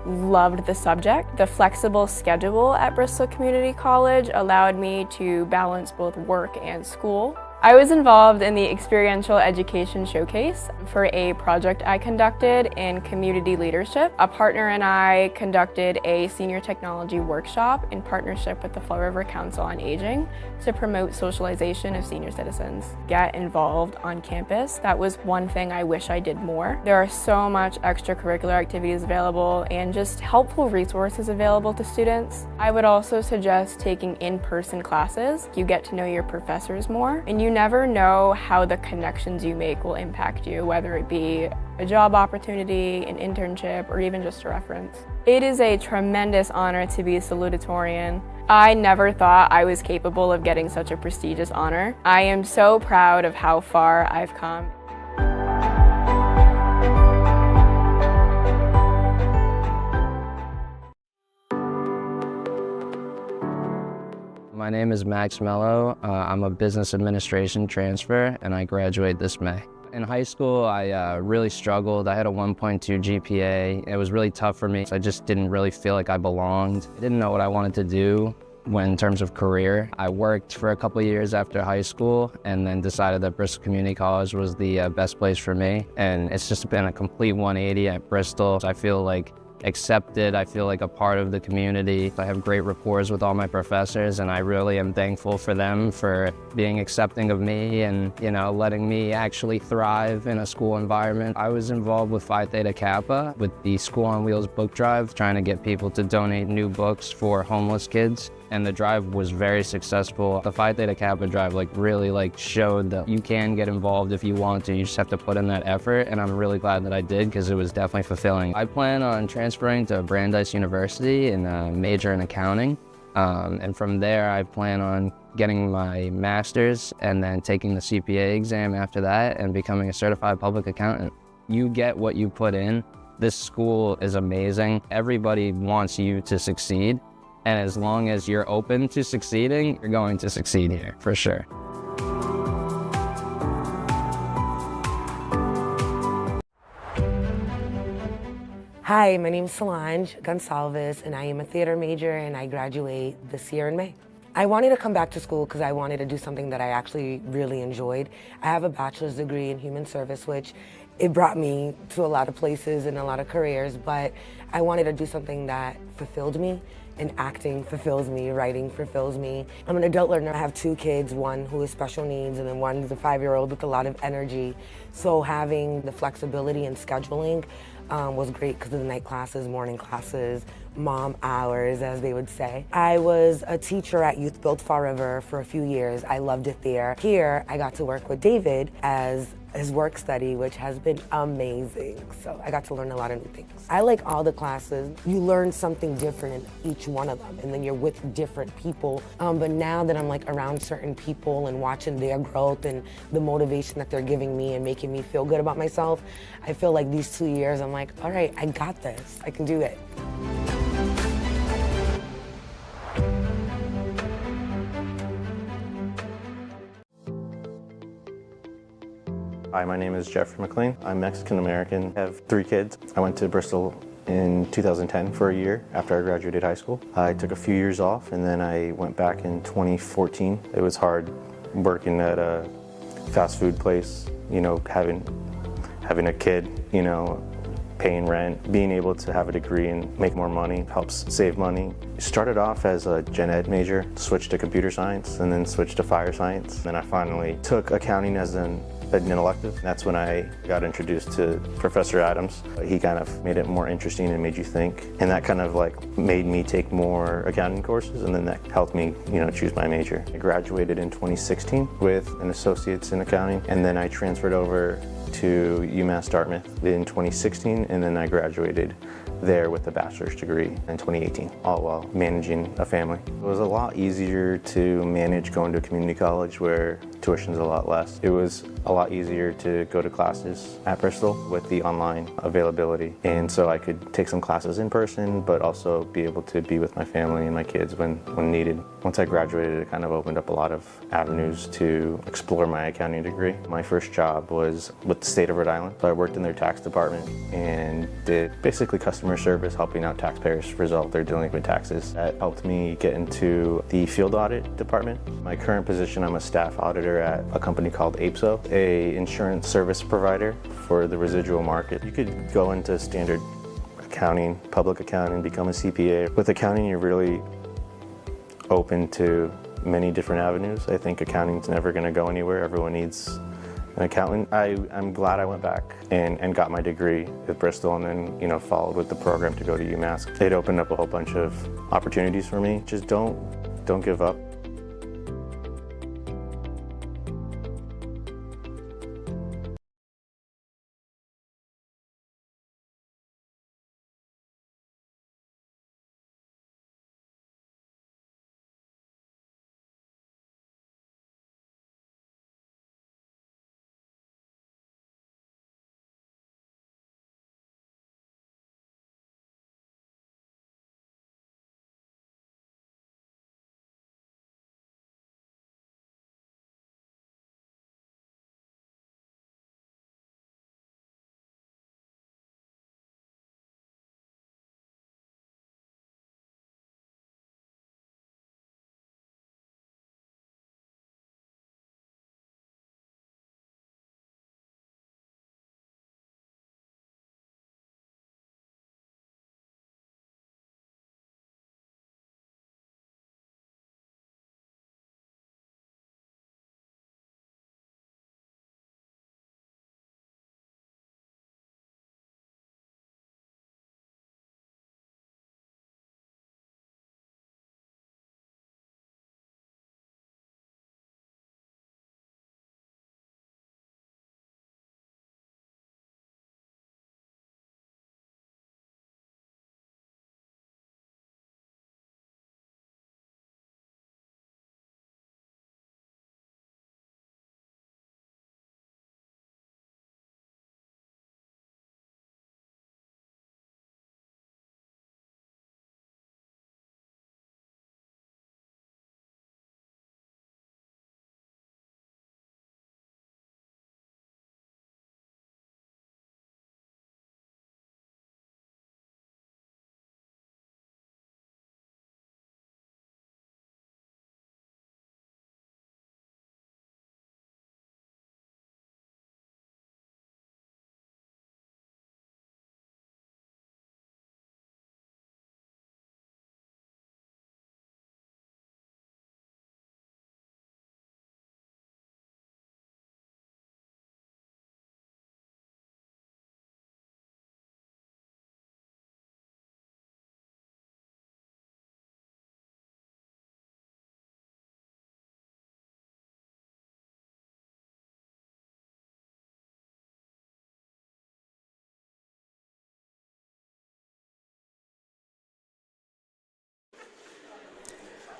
loved the subject. The flexible schedule at Bristol Community College allowed me to balance both work and school. I was involved in the Experiential Education Showcase for a project I conducted in community leadership. A partner and I conducted a senior technology workshop in partnership with the Fall River Council on Aging to promote socialization of senior citizens. Get involved on campus. That was one thing I wish I did more. There are so much extracurricular activities available and just helpful resources available to students. I would also suggest taking in-person classes. You get to know your professors more, and you never know how the connections you make will impact you, whether it be a job opportunity, an internship, or even just a reference. It is a tremendous honor to be a salutatorian. I never thought I was capable of getting such a prestigious honor. I am so proud of how far I've come. My name is Max Mello. I'm a business administration transfer and I graduate this May. In high school, I really struggled. I had a 1.2 GPA. It was really tough for me. I just didn't really feel like I belonged. I didn't know what I wanted to do in terms of career. I worked for a couple of years after high school and then decided that Bristol Community College was the best place for me. And it's just been a complete 180 at Bristol. I feel like accepted. I feel like a part of the community. I have great rapport with all my professors and I really am thankful for them for being accepting of me and, you know, letting me actually thrive in a school environment. I was involved with Phi Theta Kappa with the School on Wheels book drive, trying to get people to donate new books for homeless kids. And the drive was very successful. The Phi Theta Kappa drive really showed that you can get involved if you want to. You just have to put in that effort, and I'm really glad that I did because it was definitely fulfilling. I plan on transferring to Brandeis University and major in accounting. And from there, I plan on getting my master's and then taking the CPA exam after that and becoming a certified public accountant. You get what you put in. This school is amazing. Everybody wants you to succeed. And as long as you're open to succeeding, you're going to succeed here, for sure. Hi, my name is Solange Gonsalves, and I am a theater major, and I graduate this year in May. I wanted to come back to school because I wanted to do something that I actually really enjoyed. I have a bachelor's degree in human service, which it brought me to a lot of places and a lot of careers, but I wanted to do something that fulfilled me. And acting fulfills me, writing fulfills me. I'm an adult learner. I have 2 kids, one who has special needs and then one who's a 5-year-old with a lot of energy. So having the flexibility and scheduling was great because of the night classes, morning classes, mom hours, as they would say. I was a teacher at Youth Build Fall River for a few years. I loved it there. Here, I got to work with David as his work study, which has been amazing. So I got to learn a lot of new things. I like all the classes. You learn something different in each one of them, and then you're with different people. But now that I'm around certain people and watching their growth and the motivation that they're giving me and making me feel good about myself, I feel like these 2 years, I'm like, all right, I got this. I can do it. Hi, my name is Jeffrey McLean. I'm Mexican-American. I have 3 kids. I went to Bristol in 2010 for a year after I graduated high school. I took a few years off and then I went back in 2014. It was hard working at a fast food place, you know, having a kid, you know, paying rent. Being able to have a degree and make more money helps save money. Started off as a gen ed major, switched to computer science, and then switched to fire science. Then I finally took accounting as an elective. That's when I got introduced to Professor Adams. He kind of made it more interesting and made you think. And that kind of like made me take more accounting courses, and then that helped me, choose my major. I graduated in 2016 with an associate's in accounting, and then I transferred over to UMass Dartmouth in 2016, and then I graduated there with a bachelor's degree in 2018, all while managing a family. It was a lot easier to manage going to a community college where tuition's a lot less. It was a lot easier to go to classes at Bristol with the online availability, and so I could take some classes in person, but also be able to be with my family and my kids when needed. Once I graduated, it kind of opened up a lot of avenues to explore my accounting degree. My first job was with the state of Rhode Island. So I worked in their tax department and did basically customer service, helping out taxpayers resolve their delinquent taxes. That helped me get into the field audit department. My current position, I'm a staff auditor at a company called APSO, a insurance service provider for the residual market. You could go into standard accounting, public accounting, become a CPA. With accounting, you're really open to many different avenues. I think accounting's never going to go anywhere. Everyone needs an accountant. I'm glad I went back and got my degree at Bristol, and then followed with the program to go to UMass. It opened up a whole bunch of opportunities for me. Just don't give up.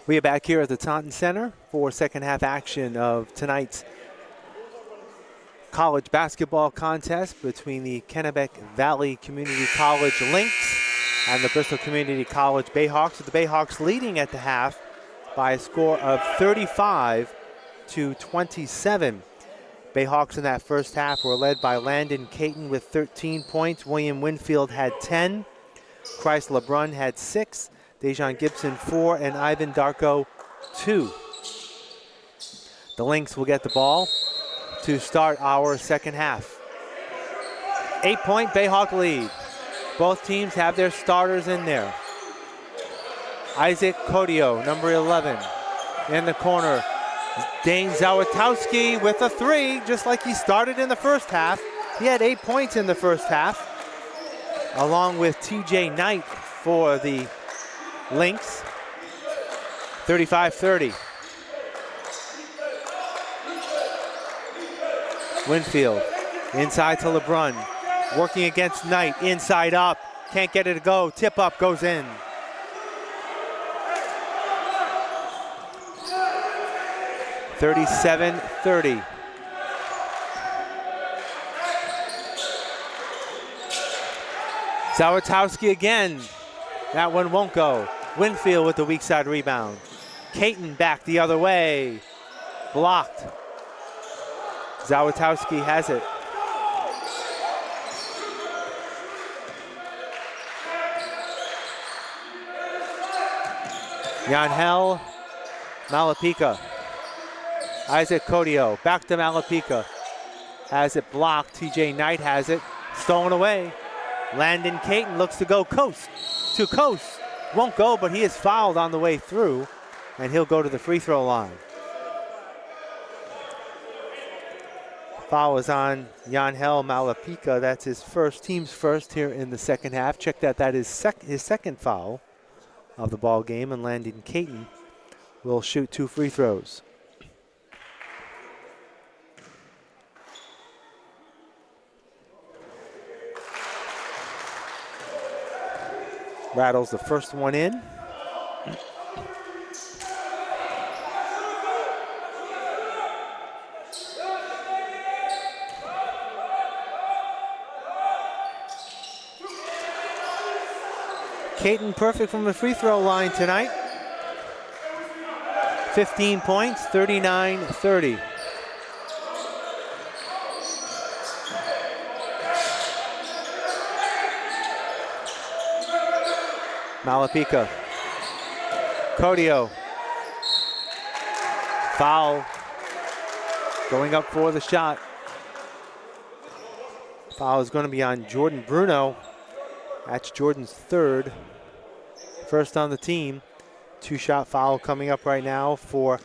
We are back here at the Taunton Center for second half action of tonight's college basketball contest between the Kennebec Valley Community College Lynx and the Bristol Community College Bayhawks, with the Bayhawks leading at the half by a score of 35-27. Bayhawks in that first half were led by Landon Caton with 13 points. William Winfield had 10. Christ LeBrun had 6. Dejan Gibson 4, and Ivan Darko 2. The Lynx will get the ball to start our second half. 8-point Bayhawk lead. Both teams have their starters in there. Isaac Kodio, number 11, in the corner. Dane Zawitowski with a 3, just like he started in the first half. He had 8 points in the first half, along with TJ Knight for the Lynx. 35-30. Winfield inside to LeBrun, working against Knight, inside up, can't get it to go, tip up, goes in. (37-30). Zawitowski again. That one won't go. Winfield with the weak side rebound. Caton back the other way. Blocked. Zawitowski has it. Yanhel Malapika. Isaac Kodio back to Malapika. Has it blocked. TJ Knight has it. Stolen away. Landon Caton looks to go coast to coast. Won't go, but he is fouled on the way through, and he'll go to the free throw line. Foul is on Yanhel Malapika. That's his first, team's first here in the second half. Check that. That is his second foul of the ball game, and Landon Caton will shoot 2 free throws. Rattles the first one in. Caton perfect from the free throw line tonight. 15 points, 39-30. Malapika. Kodio. Foul. Going up for the shot. Foul is going to be on Jordan Bruno. That's Jordan's third. First on the team. 2-shot foul coming up right now for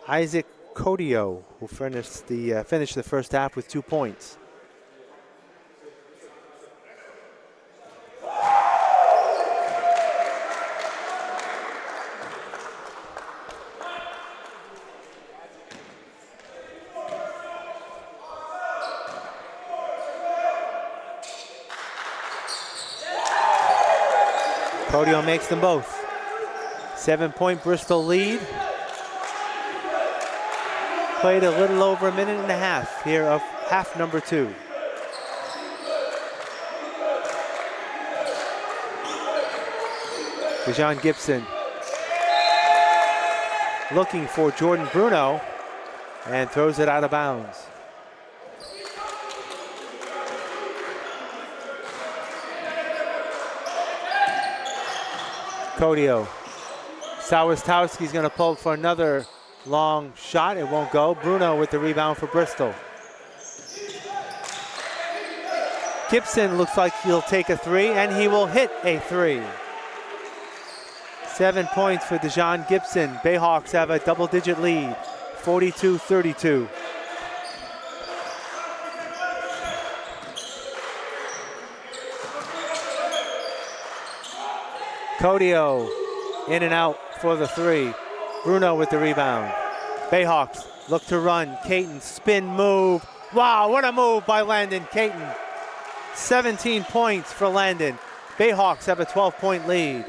Isaac Kodio, who finished the first half with 2 points. Kodio makes them both. 7-point Bristol lead. Played a little over a minute and a half here of half number 2. Dejon Gibson looking for Jordan Bruno and throws it out of bounds. Kodio. Sawistowski's going to pull for another long shot. It won't go. Bruno with the rebound for Bristol. Gibson looks like he'll take a 3, and he will hit a 3. 7 points for Dejon Gibson. Bayhawks have a double-digit lead, 42-32. Kodio in and out for the 3. Bruno with the rebound. Bayhawks look to run. Caton spin move. Wow, what a move by Landon Caton. 17 points for Landon. Bayhawks have a 12-point lead.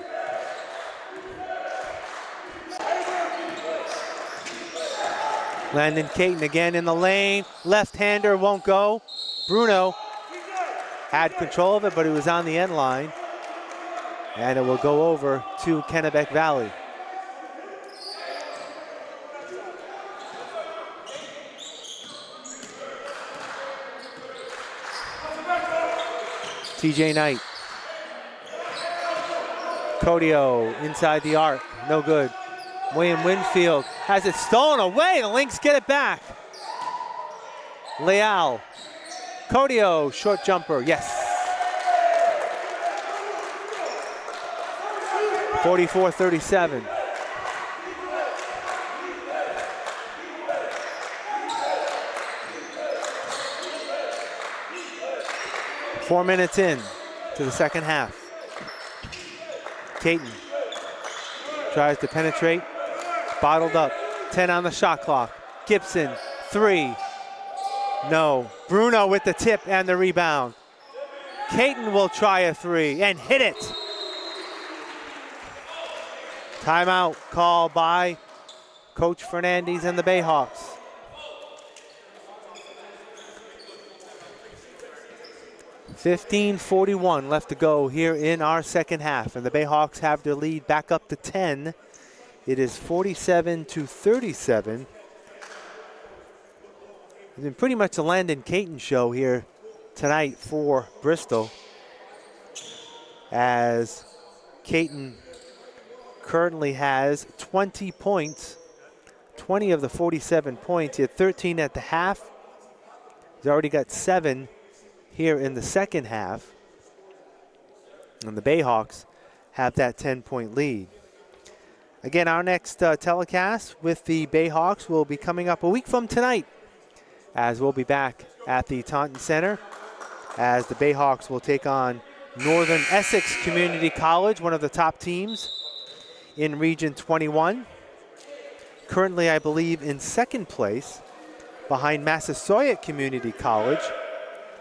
Landon Caton again in the lane. Left-hander won't go. Bruno had control of it, but he was on the end line. And it will go over to Kennebec Valley. TJ Knight. Kodio inside the arc, no good. William Winfield has it stolen away. The Lynx get it back. Leal. Kodio, short jumper, yes. 44-37. Four minutes in to the second half. Caton tries to penetrate, bottled up, 10 on the shot clock. Gibson, 3, no. Bruno with the tip and the rebound. Caton will try a 3 and hit it. Timeout call by Coach Fernandez and the Bayhawks. .41 left to go here in our second half, and the Bayhawks have their lead back up to 10. It is 47-37. It's been pretty much a Landon Caton show here tonight for Bristol, as Caton currently has 20 points, 20 of the 47 points. He had 13 at the half. He's already got 7 here in the second half, and the Bayhawks have that 10-point lead. Again, our next telecast with the Bayhawks will be coming up a week from tonight, as we'll be back at the Taunton Center, as the Bayhawks will take on Northern Essex Community College, one of the top teams in Region 21. Currently, I believe, in second place behind Massasoit Community College,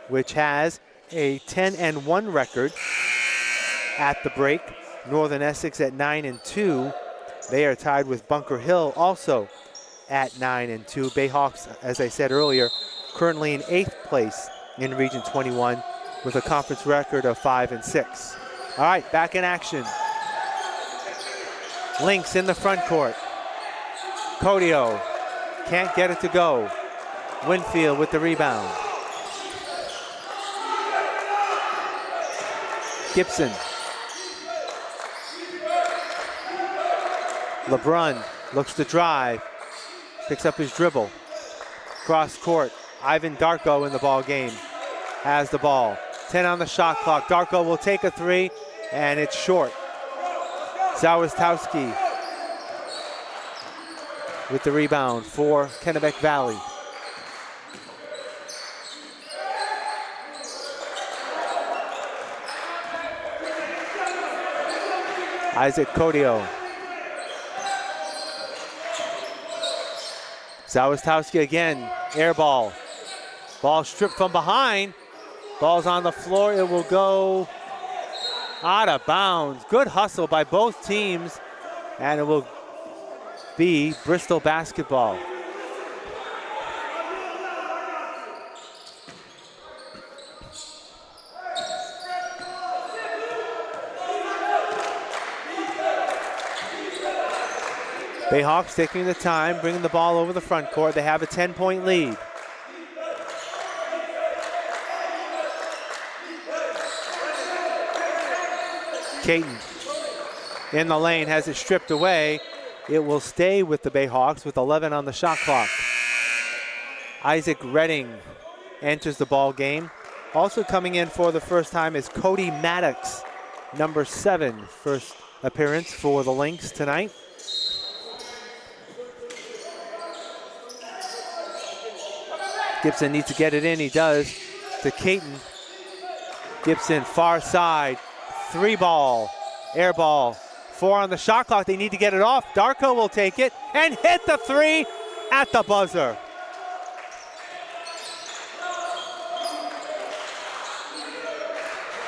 which has a 10-1 record at the break. Northern Essex at 9-2. They are tied with Bunker Hill also at 9-2. Bayhawks, as I said earlier, currently in 8th place in Region 21 with a conference record of 5-6. All right, back in action. Lynx in the front court. Codio can't get it to go. Winfield with the rebound. Gibson. LeBrun looks to drive, picks up his dribble. Cross court, Ivan Darko in the ball game, has the ball. 10 on the shot clock. Darko will take a 3, and it's short. Zawistowski with the rebound for Kennebec Valley. Isaac Codio. Zawistowski again, air ball. Ball stripped from behind. Ball's on the floor, it will go out of bounds. Good hustle by both teams, and it will be Bristol basketball. Bayhawks taking the time, bringing the ball over the front court. They have a 10-point lead. Caton in the lane, has it stripped away. It will stay with the Bayhawks with 11 on the shot clock. Isaac Redding enters the ball game. Also coming in for the first time is Cody Maddox, number 7, first appearance for the Lynx tonight. Gibson needs to get it in, he does, to Caton. Gibson, far side, 3 ball, air ball, 4 on the shot clock. They need to get it off. Darko will take it and hit the 3 at the buzzer.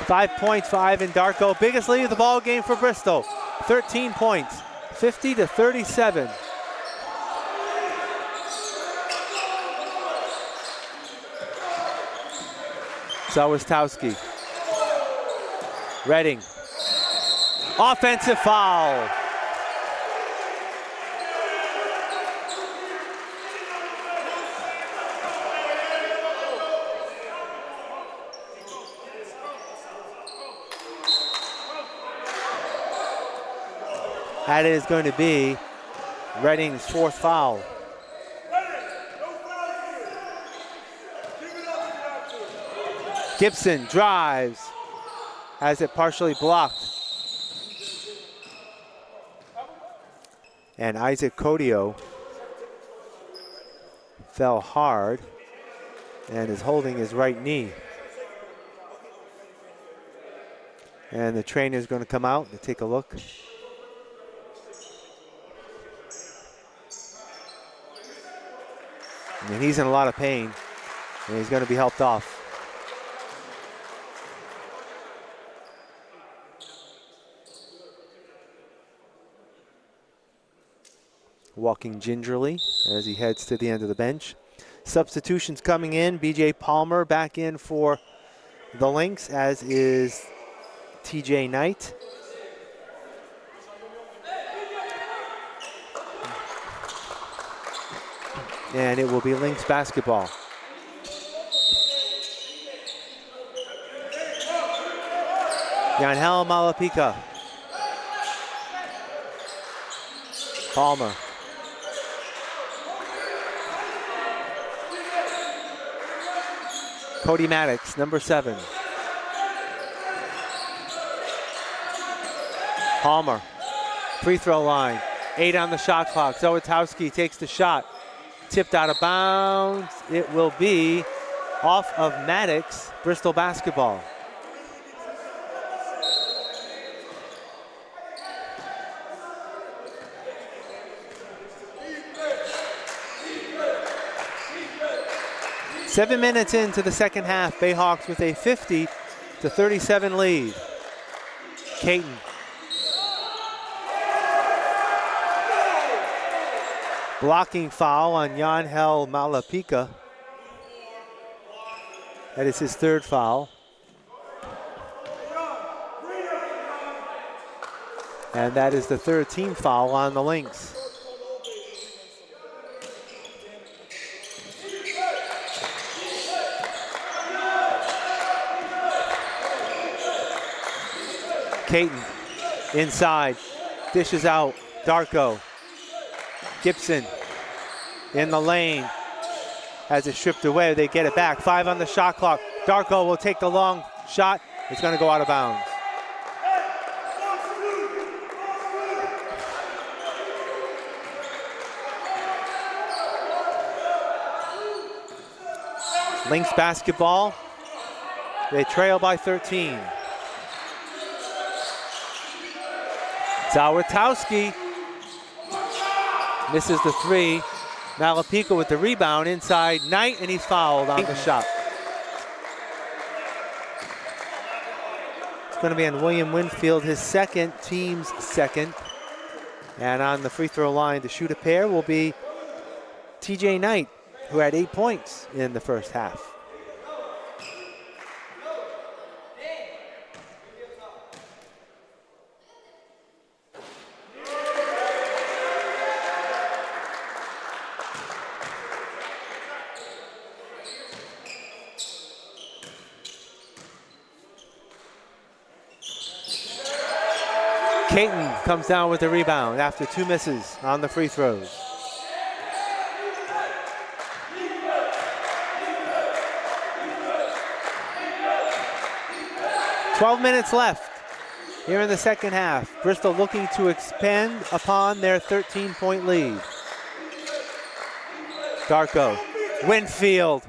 Five points for Ivan Darko. Biggest lead of the ball game for Bristol. 13 points, 50-37. Zawistowski. Redding. Offensive foul. That is going to be Redding's 4th foul. Gibson drives, has it partially blocked. And Isaac Codio fell hard and is holding his right knee. And the trainer is going to come out to take a look. And he's in a lot of pain, and he's going to be helped off. Walking gingerly as he heads to the end of the bench. Substitutions coming in. BJ Palmer back in for the Lynx, as is TJ Knight. And it will be Lynx basketball. Yanhel Malapika. Palmer. Cody Maddox, number 7. Palmer, free throw line. 8 on the shot clock. Zawitowski takes the shot. Tipped out of bounds. It will be off of Maddox, Bristol basketball. Seven minutes into the second half, Bayhawks with a 50-37 lead. Caton. Blocking foul on Yanhel Malapika. That is his 3rd foul. And that is the 3rd team foul on the Lynx. Caton inside, dishes out, Darko. Gibson in the lane, has it stripped away, they get it back. 5 on the shot clock. Darko will take the long shot, it's gonna go out of bounds. Lynx basketball, they trail by 13. Zawitowski misses the 3. Malapika with the rebound inside Knight, and he's fouled on the shot. It's going to be on William Winfield, his second, team's second. And on the free throw line to shoot a pair will be TJ Knight, who had 8 points in the first half. Caton comes down with the rebound after 2 misses on the free throws. "12 minutes left here in the second half. Bristol looking to expand upon their 13-point lead. Darko, Winfield.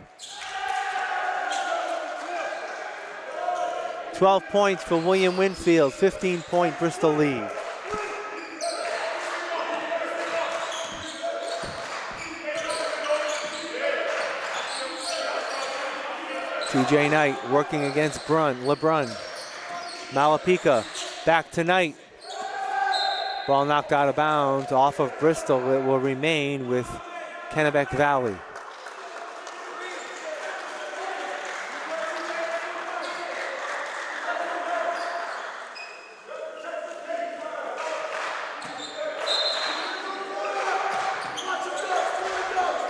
12 points for William Winfield, 15-point Bristol lead. TJ Knight working against LeBrun. Malapika back to Knight. Ball knocked out of bounds off of Bristol. It will remain with Kennebec Valley.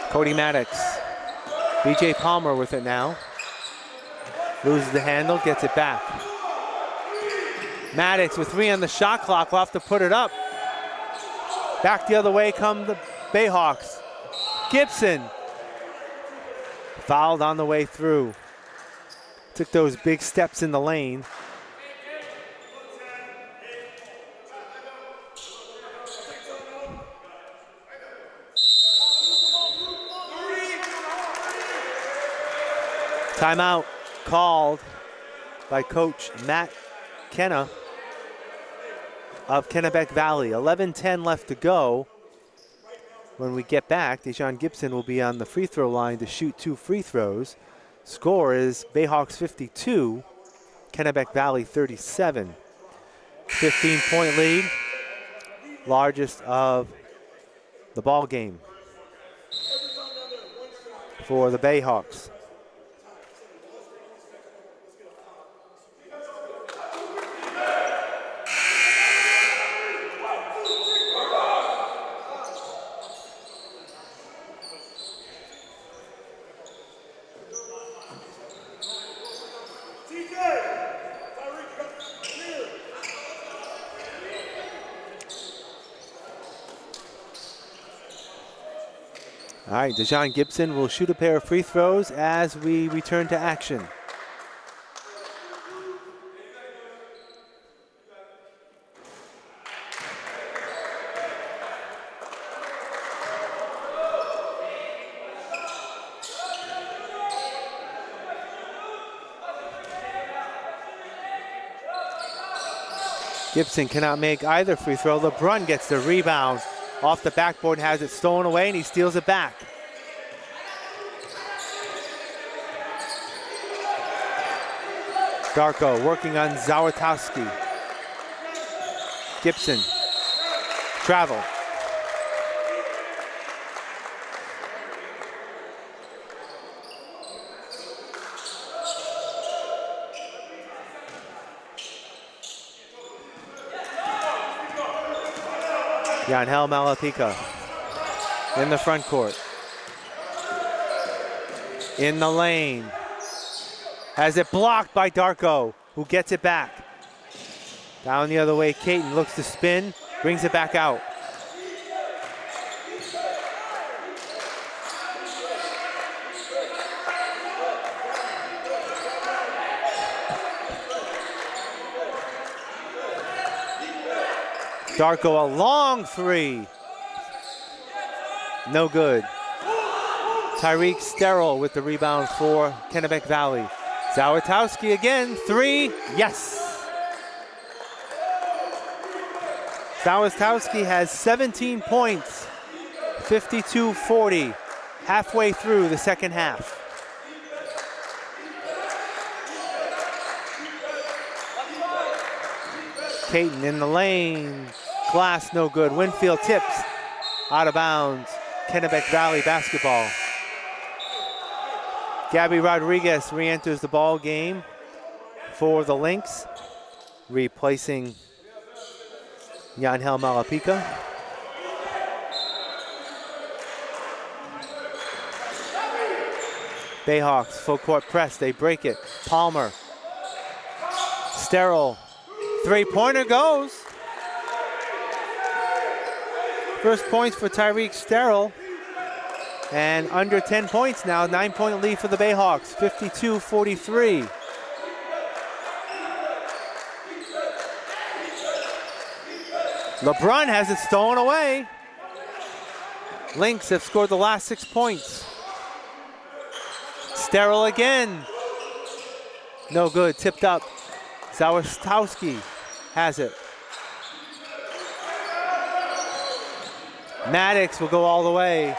Cody Maddox. BJ Palmer with it now. Loses the handle, gets it back. Maddox with 3 on the shot clock, will have to put it up. Back the other way come the Bayhawks. Gibson. Fouled on the way through. Took those big steps in the lane. Timeout called by Coach Matt Kenna of Kennebec Valley. 11:10 left to go. When we get back, Dejon Gibson will be on the free throw line to shoot 2 free throws. Score is Bayhawks 52, Kennebec Valley 37. 15-point lead, largest of the ball game for the Bayhawks. All right, Dejon Gibson will shoot a pair of free throws as we return to action. Gibson cannot make either free throw. LeBrun gets the rebound off the backboard and has it stolen away, and he steals it back. Darko working on Zawatowski. Gibson, travel. Yanhel Malapika in the front court. In the lane. Has it blocked by Darko, who gets it back. Down the other way, Caton looks to spin, brings it back out. Darko, a long three. No good. Tyreek Sterrell with the rebound for Kennebec Valley. Zawatowski again, three, yes. Zawatowski has 17 points, 52-40, halfway through the second half. Caton in the lane, glass no good. Winfield tips, out of bounds. Kennebec Valley basketball. Gabby Rodriguez re-enters the ball game for the Lynx, replacing Yanhel Malapika. Bayhawks, full court press, they break it. Palmer, Sterrell, three-pointer goes. First points for Tyreek Sterrell. And under 10 points now, 9-point lead for the Bayhawks, 52-43. LeBrun has it stolen away. Lynx have scored the last 6 points. Sterrell again. No good, tipped up. Zawatowski has it. Maddox will go all the way.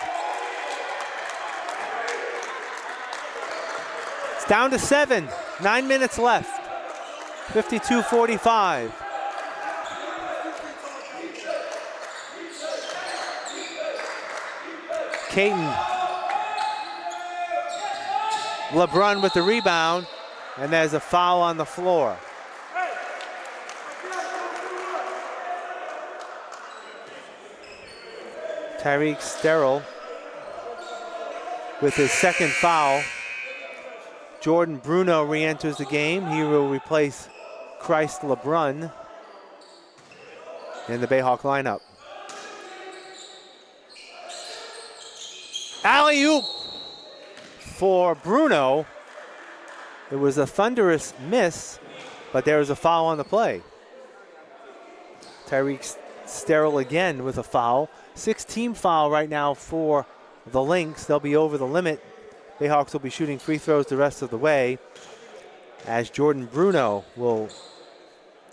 It's down to 7, 9 minutes left. 52-45. Caton. LeBrun with the rebound, and there's a foul on the floor. Tyreek Sterrell with his second foul. Jordan Bruno re-enters the game. He will replace Christ LeBrun in the Bayhawk lineup. Alley-oop for Bruno. It was a thunderous miss, but there was a foul on the play. Tyreek Sterrell again with a foul. 6-team foul right now for the Lynx. They'll be over the limit. Bayhawks will be shooting free throws the rest of the way, as Jordan Bruno will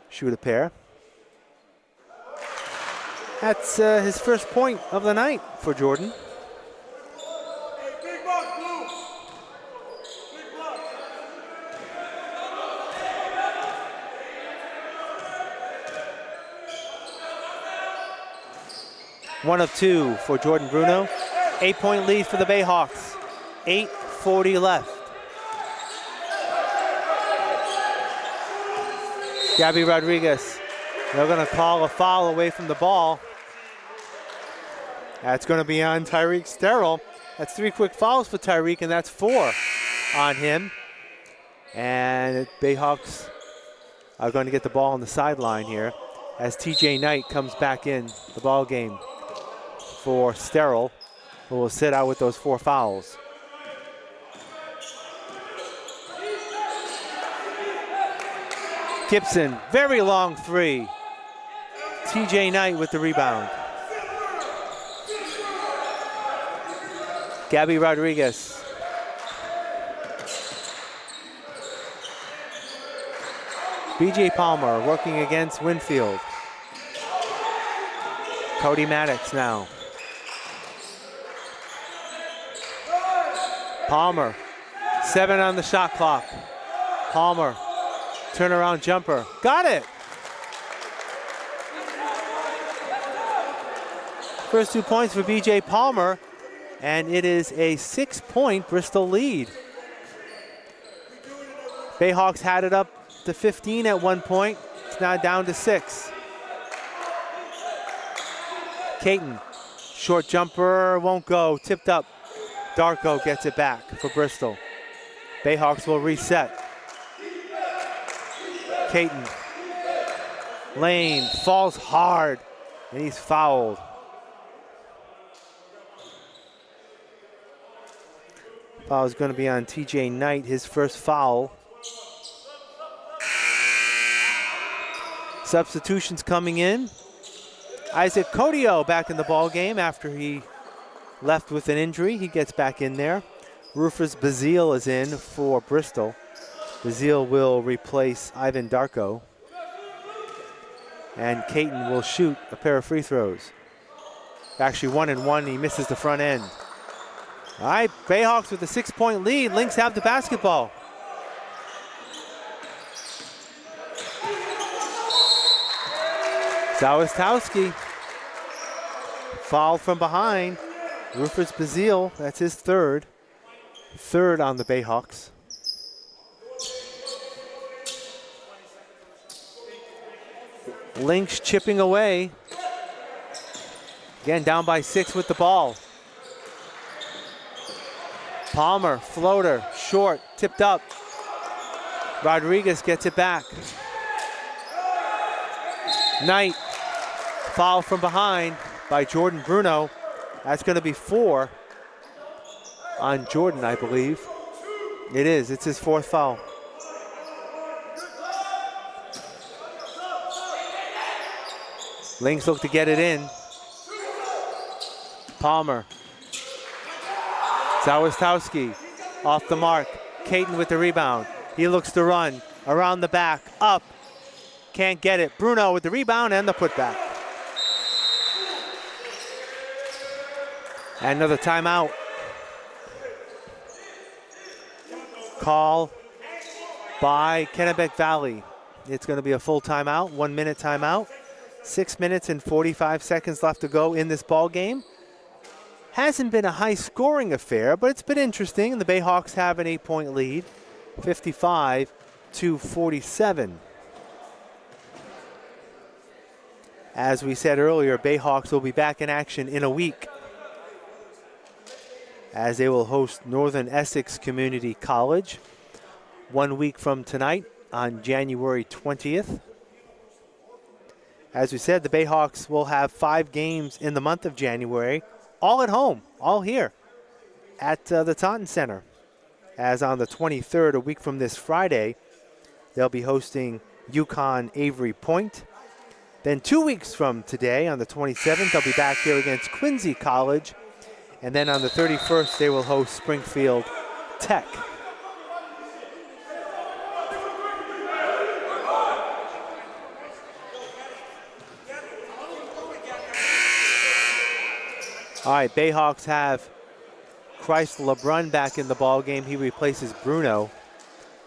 shoot a pair. That's his first point of the night for Jordan. One of two for Jordan Bruno. 8-point lead for the Bayhawks. 8:40 left. Gabby Rodriguez, they're going to call a foul away from the ball. That's going to be on Tyreek Sterrell. That's 3 quick fouls for Tyreek, and that's 4 on him. And Bayhawks are going to get the ball on the sideline here as TJ Knight comes back in the ball game for Sterrell, who will sit out with those 4 fouls. Gibson, very long 3. TJ Knight with the rebound. Gabby Rodriguez. BJ Palmer working against Winfield. Cody Maddox now. Palmer, 7 on the shot clock. Palmer, turnaround jumper, got it. First 2 points for BJ Palmer, and it is a 6-point Bristol lead. Bayhawks had it up to 15 at one point. It's now down to 6. Caton, short jumper, won't go, tipped up. Darko gets it back for Bristol. Bayhawks will reset. Caton. Lane falls hard, and he's fouled. Foul is going to be on TJ Knight, his first foul. Substitutions coming in. Isaac Codio back in the ball game after he left with an injury. He gets back in there. Rufus Bazile is in for Bristol. Bazile will replace Ivan Darko. And Caton will shoot a pair of free throws. Actually 1 and 1, he misses the front end. All right, Bayhawks with a 6-point lead. Lynx have the basketball. Zawistowski, foul from behind. Rufus Bazile, that's his third on the Bayhawks. Lynx chipping away. Again, down by 6 with the ball. Palmer, floater, short, tipped up. Rodriguez gets it back. Knight, foul from behind by Jordan Bruno. That's going to be 4 on Jordan, I believe. It is, it's his 4th foul. Lynx look to get it in. Palmer. Zawistowski off the mark. Caton with the rebound. He looks to run around the back, up. Can't get it. Bruno with the rebound and the putback. And another timeout. Call by Kennebec Valley. It's going to be a full timeout, 1 minute timeout. 6 minutes and 45 seconds left to go in this ball game. Hasn't been a high scoring affair, but it's been interesting. And the Bayhawks have an 8-point lead, 55-47. As we said earlier, Bayhawks will be back in action in a week, as they will host Northern Essex Community College 1 week from tonight on January 20th. As we said, the Bayhawks will have 5 games in the month of January, all at home, all here at the Taunton Center. As on the 23rd, a week from this Friday, they'll be hosting UConn Avery Point. Then 2 weeks from today, on the 27th, they'll be back here against Quincy College. And then on the 31st, they will host Springfield Tech. All right, Bayhawks have Christ LeBrun back in the ball game. He replaces Bruno.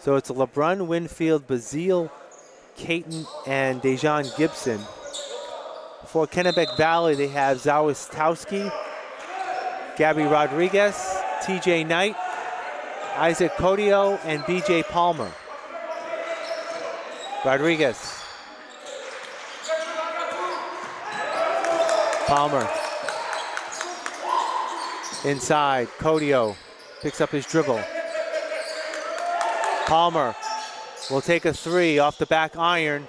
So it's LeBrun, Winfield, Bazile, Caton, and Dejan Gibson. For Kennebec Valley, they have Zawistowski, Gabby Rodriguez, TJ Knight, Isaac Codio, and BJ Palmer. Rodriguez. Palmer. Inside, Codio picks up his dribble. Palmer will take a three off the back iron,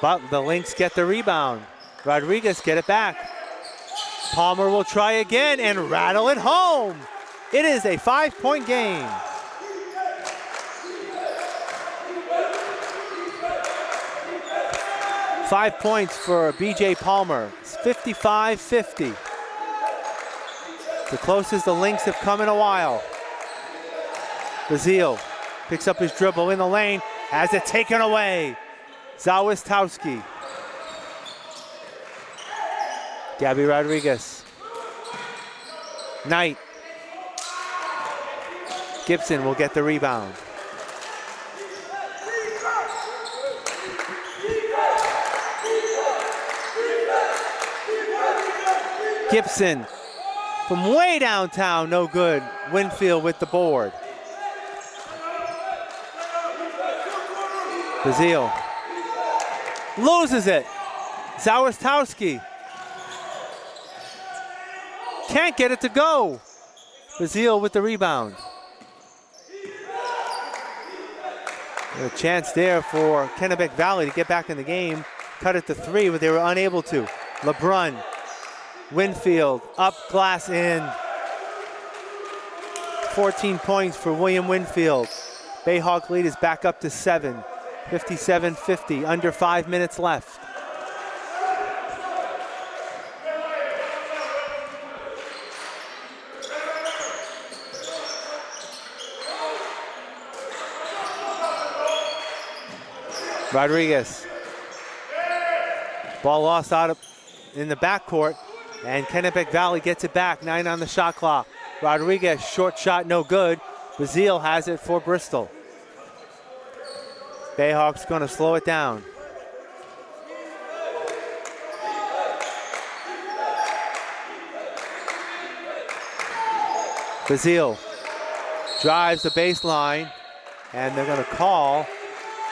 but the Lynx get the rebound. Rodriguez get it back. Palmer will try again and rattle it home. It is a 5-point game. Five points for BJ Palmer. It's 55-50. The closest the Lynx have come in a while. Bazile picks up his dribble in the lane, has it taken away. Zawistowski. Gabby Rodriguez. Knight. Gibson will get the rebound. Gibson from way downtown, no good. Winfield with the board. Bazile loses it. Zawistowski can't get it to go. Bazile with the rebound. A chance there for Kennebec Valley to get back in the game. Cut it to three, but they were unable to. LeBrun. Winfield, up, glass in. 14 points for William Winfield. Bayhawk lead is back up to 7. 57-50, under 5 minutes left. Rodriguez. Ball lost out in the backcourt. And Kennebec Valley gets it back, 9 on the shot clock. Rodriguez, short shot, no good. Bazile has it for Bristol. Bayhawks gonna slow it down. Bazile drives the baseline, and they're gonna call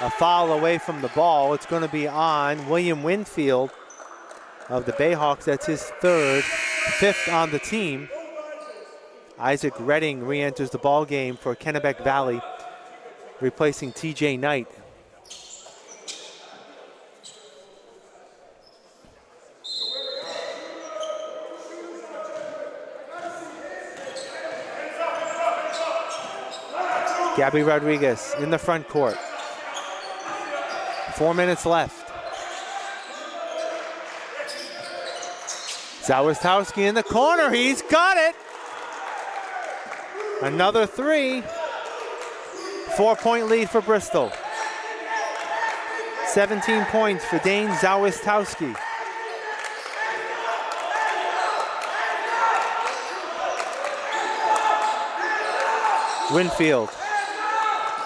a foul away from the ball. It's gonna be on William Winfield of the Bayhawks. That's his third, fifth on the team. Isaac Redding re-enters the ball game for Kennebec Valley, replacing TJ Knight. Gabby Rodriguez in the front court. 4 minutes left. Zawistowski in the corner, he's got it. Another three. 4-point lead for Bristol. 17 points for Dane Zawistowski. Winfield.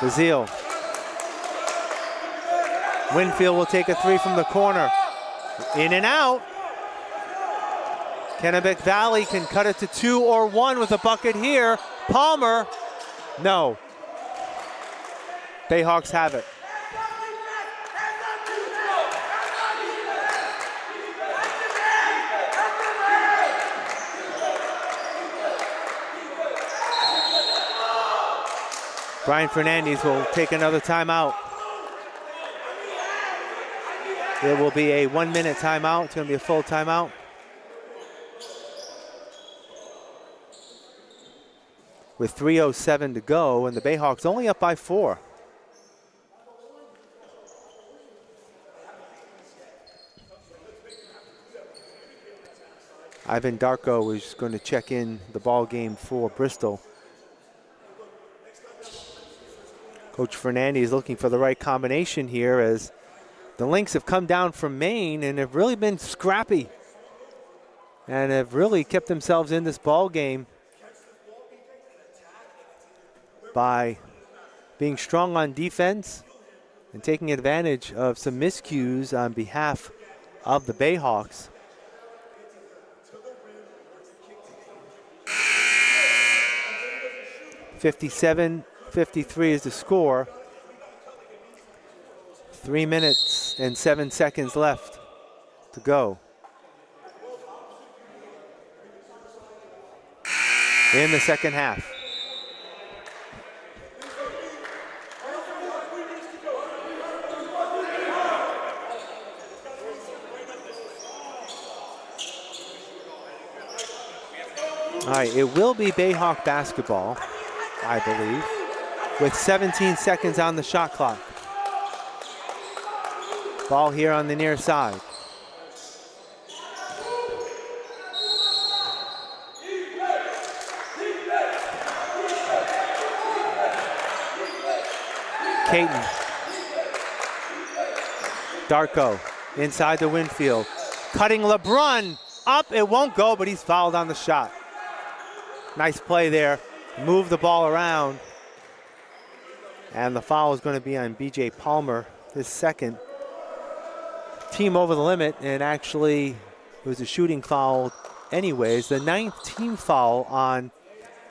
Bazile. Winfield will take a three from the corner. In and out. Kennebec Valley can cut it to 2 or 1 with a bucket here. Palmer, no. Bayhawks have it. Brian Fernandez will take another timeout. It will be a 1-minute timeout. It's going to be a full timeout. With 3:07 to go, and the Bayhawks only up by 4. Ivan Darko is going to check in the ball game for Bristol. Coach Fernandez looking for the right combination here as the Lynx have come down from Maine and have really been scrappy and have really kept themselves in this ball game by being strong on defense and taking advantage of some miscues on behalf of the Bayhawks. (57-53) is the score. 3 minutes and 7 seconds left to go in the second half. All right, it will be Bayhawk basketball, I believe, with 17 seconds on the shot clock. Ball here on the near side. Caton. Darko inside the Winfield. Cutting LeBrun up, it won't go, but he's fouled on the shot. Nice play there. Move the ball around. And the foul is going to be on B.J. Palmer, his second. Team over the limit, and actually it was a shooting foul anyways. The 9th team foul on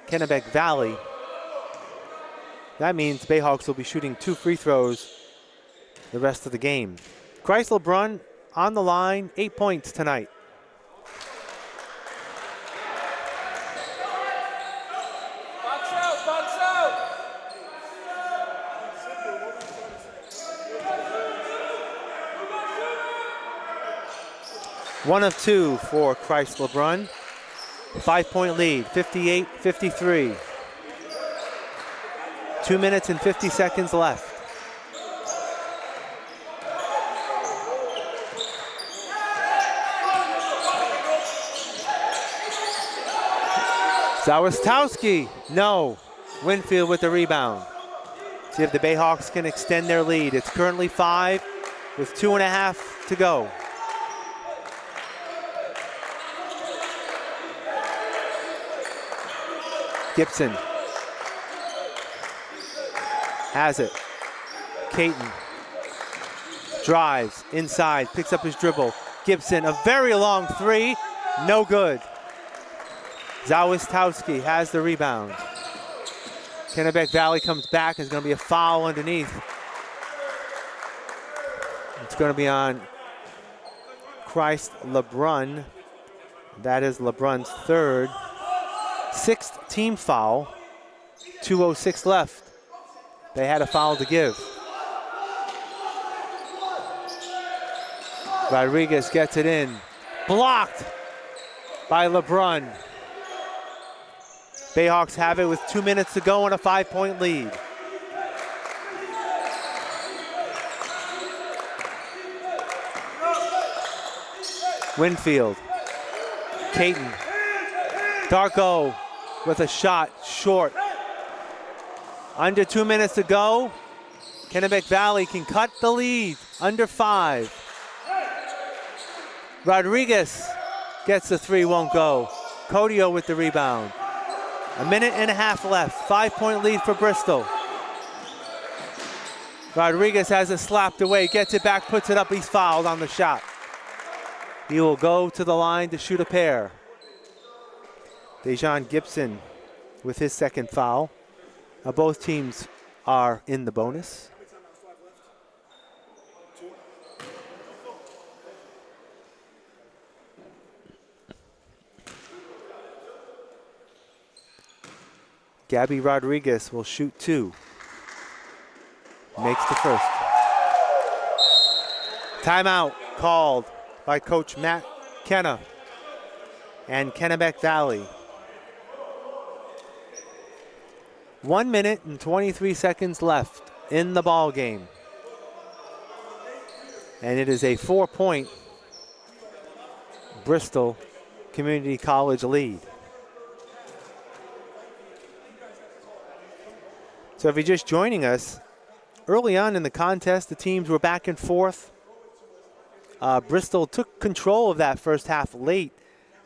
Kennebec Valley. That means Bayhawks will be shooting 2 free throws the rest of the game. Christ LeBrun on the line, 8 points tonight. One of 2 for Christ LeBrun. 5-point lead, 58-53. 2 minutes and 50 seconds left. Zawistowski, no. Winfield with the rebound. See if the Bayhawks can extend their lead. It's currently 5 with 2.5 to go. Gibson has it. Caton drives inside, picks up his dribble. Gibson, a very long 3, no good. Zawistowski has the rebound. Kennebec Valley comes back. There's going to be a foul underneath. It's going to be on Christ LeBrun. That is LeBrun's 3rd. 6th team foul. 2:06 left. They had a foul to give. Rodriguez gets it in. Blocked by LeBrun. Bayhawks have it with 2 minutes to go and a 5-point lead. Winfield. Caton. Darko with a shot short. Under 2 minutes to go. Kennebec Valley can cut the lead. Under 5. Rodriguez gets the 3, won't go. Codio with the rebound. A minute and a half left. 5-point lead for Bristol. Rodriguez has it slapped away, gets it back, puts it up. He's fouled on the shot. He will go to the line to shoot a pair. Dejan Gibson with his 2nd foul. Now both teams are in the bonus. Gabby Rodriguez will shoot 2. Makes the first. Timeout called by Coach Matt Kenna and Kennebec Valley. 1 minute and 23 seconds left in the ball game. And it is a 4-point Bristol Community College lead. So if you're just joining us, early on in the contest, the teams were back and forth. Bristol took control of that first half late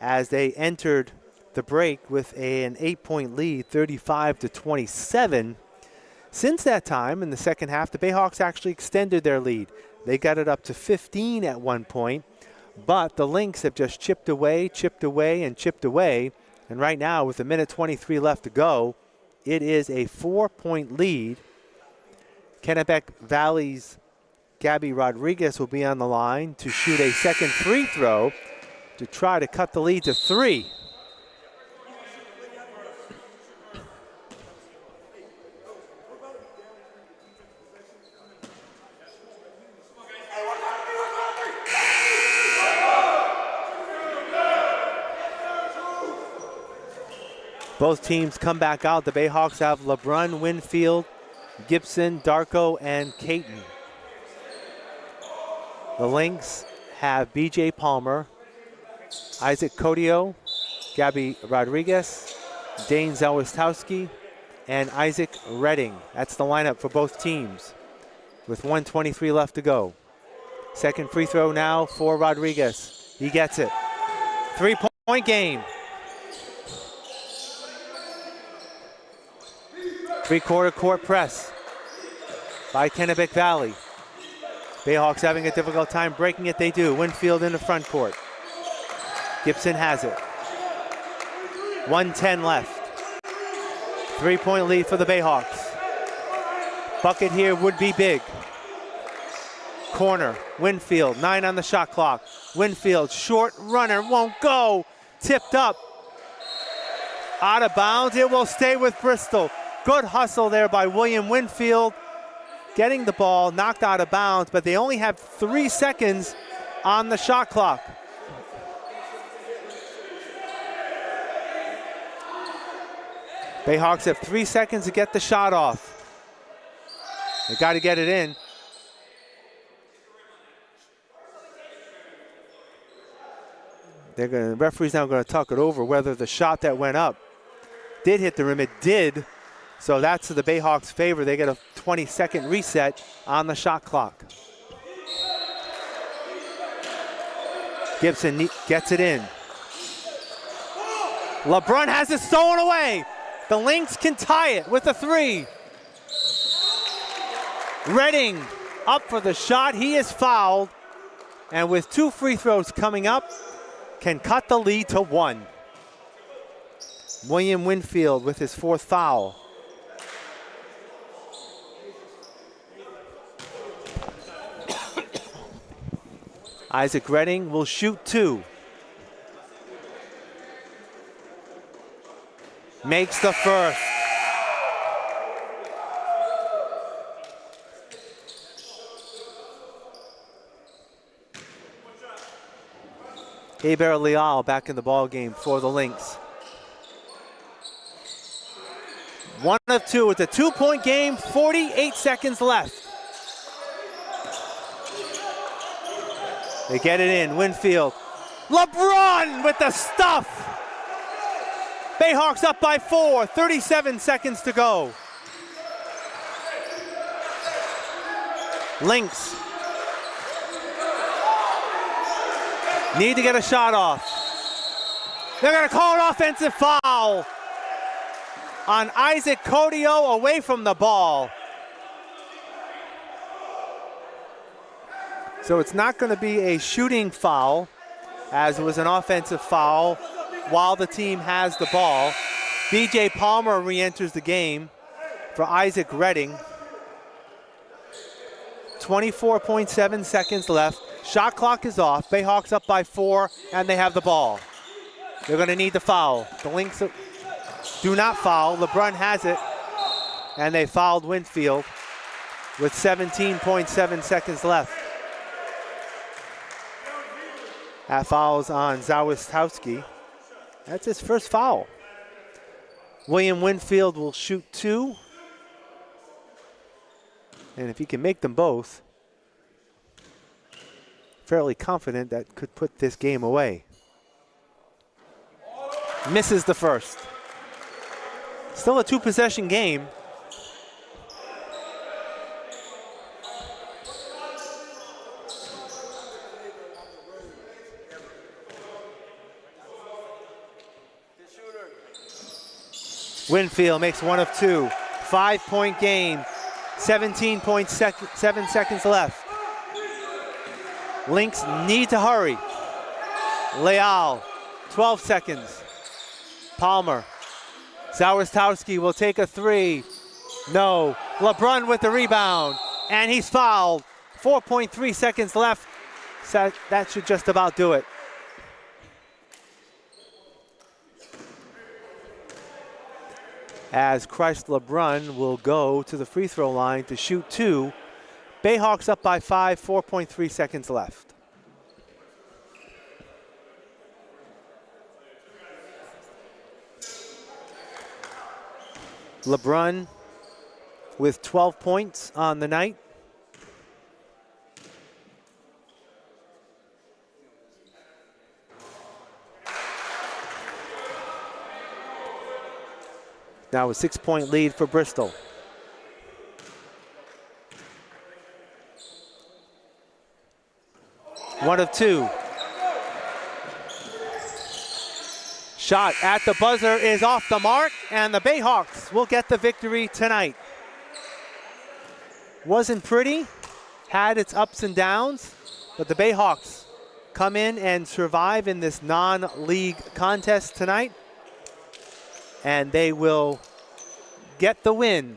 as they entered the break with an 8-point lead, 35-27. Since that time, in the second half, the Bayhawks actually extended their lead. They got it up to 15 at one point, but the Lynx have just chipped away, and chipped away. And right now, with 1:23 left to go, it is a 4-point lead. Kennebec Valley's Gabby Rodriguez will be on the line to shoot a second free throw to try to cut the lead to 3. Both teams come back out. The Bayhawks have LeBrun, Winfield, Gibson, Darko, and Caton. The Lynx have BJ Palmer, Isaac Codio, Gabby Rodriguez, Dane Zawistowski, and Isaac Redding. That's the lineup for both teams with 1:23 left to go. Second free throw now for Rodriguez. He gets it. 3-point game. Three-quarter court press by Kennebec Valley. Bayhawks having a difficult time breaking it. They do. Winfield in the front court. Gibson has it. 1:10 left. 3-point lead for the Bayhawks. Bucket here would be big. Corner. Winfield. 9 on the shot clock. Winfield, short runner, won't go. Tipped up. Out of bounds. It will stay with Bristol. Good hustle there by William Winfield. Getting the ball knocked out of bounds, but they only have 3 seconds on the shot clock. Bayhawks have 3 seconds to get the shot off. They got to get it in. The referee's now going to talk it over whether the shot that went up did hit the rim. It did. So that's to the Bayhawks' favor. They get a 20-second reset on the shot clock. Gibson gets it in. LeBrun has it stolen away. The Lynx can tie it with a 3. Redding up for the shot. He is fouled. And with 2 free throws coming up, can cut the lead to 1. William Winfield with his 4th foul. Isaac Redding will shoot 2. Makes the first. Heber Leal back in the ball game for the Lynx. 1 of 2. It's a 2-point game, 48 seconds left. They get it in, Winfield. LeBrun with the stuff. Bayhawks up by 4, 37 seconds to go. Lynx need to get a shot off. They're going to call an offensive foul on Isaac Codio away from the ball. So it's not going to be a shooting foul, as it was an offensive foul while the team has the ball. BJ Palmer re-enters the game for Isaac Redding. 24.7 seconds left. Shot clock is off. Bayhawks up by 4, and they have the ball. They're going to need the foul. The Lynx do not foul. LeBrun has it, and they fouled Winfield with 17.7 seconds left. That foul's on Zawistowski. That's his first foul. William Winfield will shoot 2. And if he can make them both, fairly confident that could put this game away. Misses the first. Still a 2-possession game. Winfield makes one of two. 5-point game. 17.7 seconds left. Lynx need to hurry. Leal, 12 seconds. Palmer. Zawarstowski will take a three. No. LeBrun with the rebound. And he's fouled. 4.3 seconds left. So that should just about do it. As Christ LeBrun will go to the free throw line to shoot two. Bayhawks up by 5, 4.3 seconds left. LeBrun with 12 points on the night. Now a 6-point lead for Bristol. One of two. Shot at the buzzer is off the mark, and the Bayhawks will get the victory tonight. Wasn't pretty, had its ups and downs, but the Bayhawks come in and survive in this non-league contest tonight. And they will get the win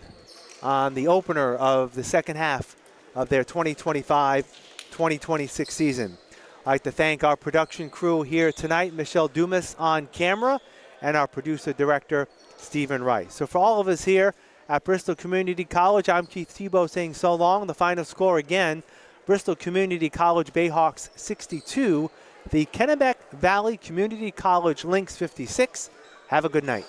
on the opener of the second half of their 2025-2026 season. I'd like to thank our production crew here tonight, Michelle Dumas on camera, and our producer-director, Stephen Rice. So for all of us here at Bristol Community College, I'm Keith Tebow saying so long. The final score again, Bristol Community College Bayhawks 62, the Kennebec Valley Community College Lynx 56. Have a good night.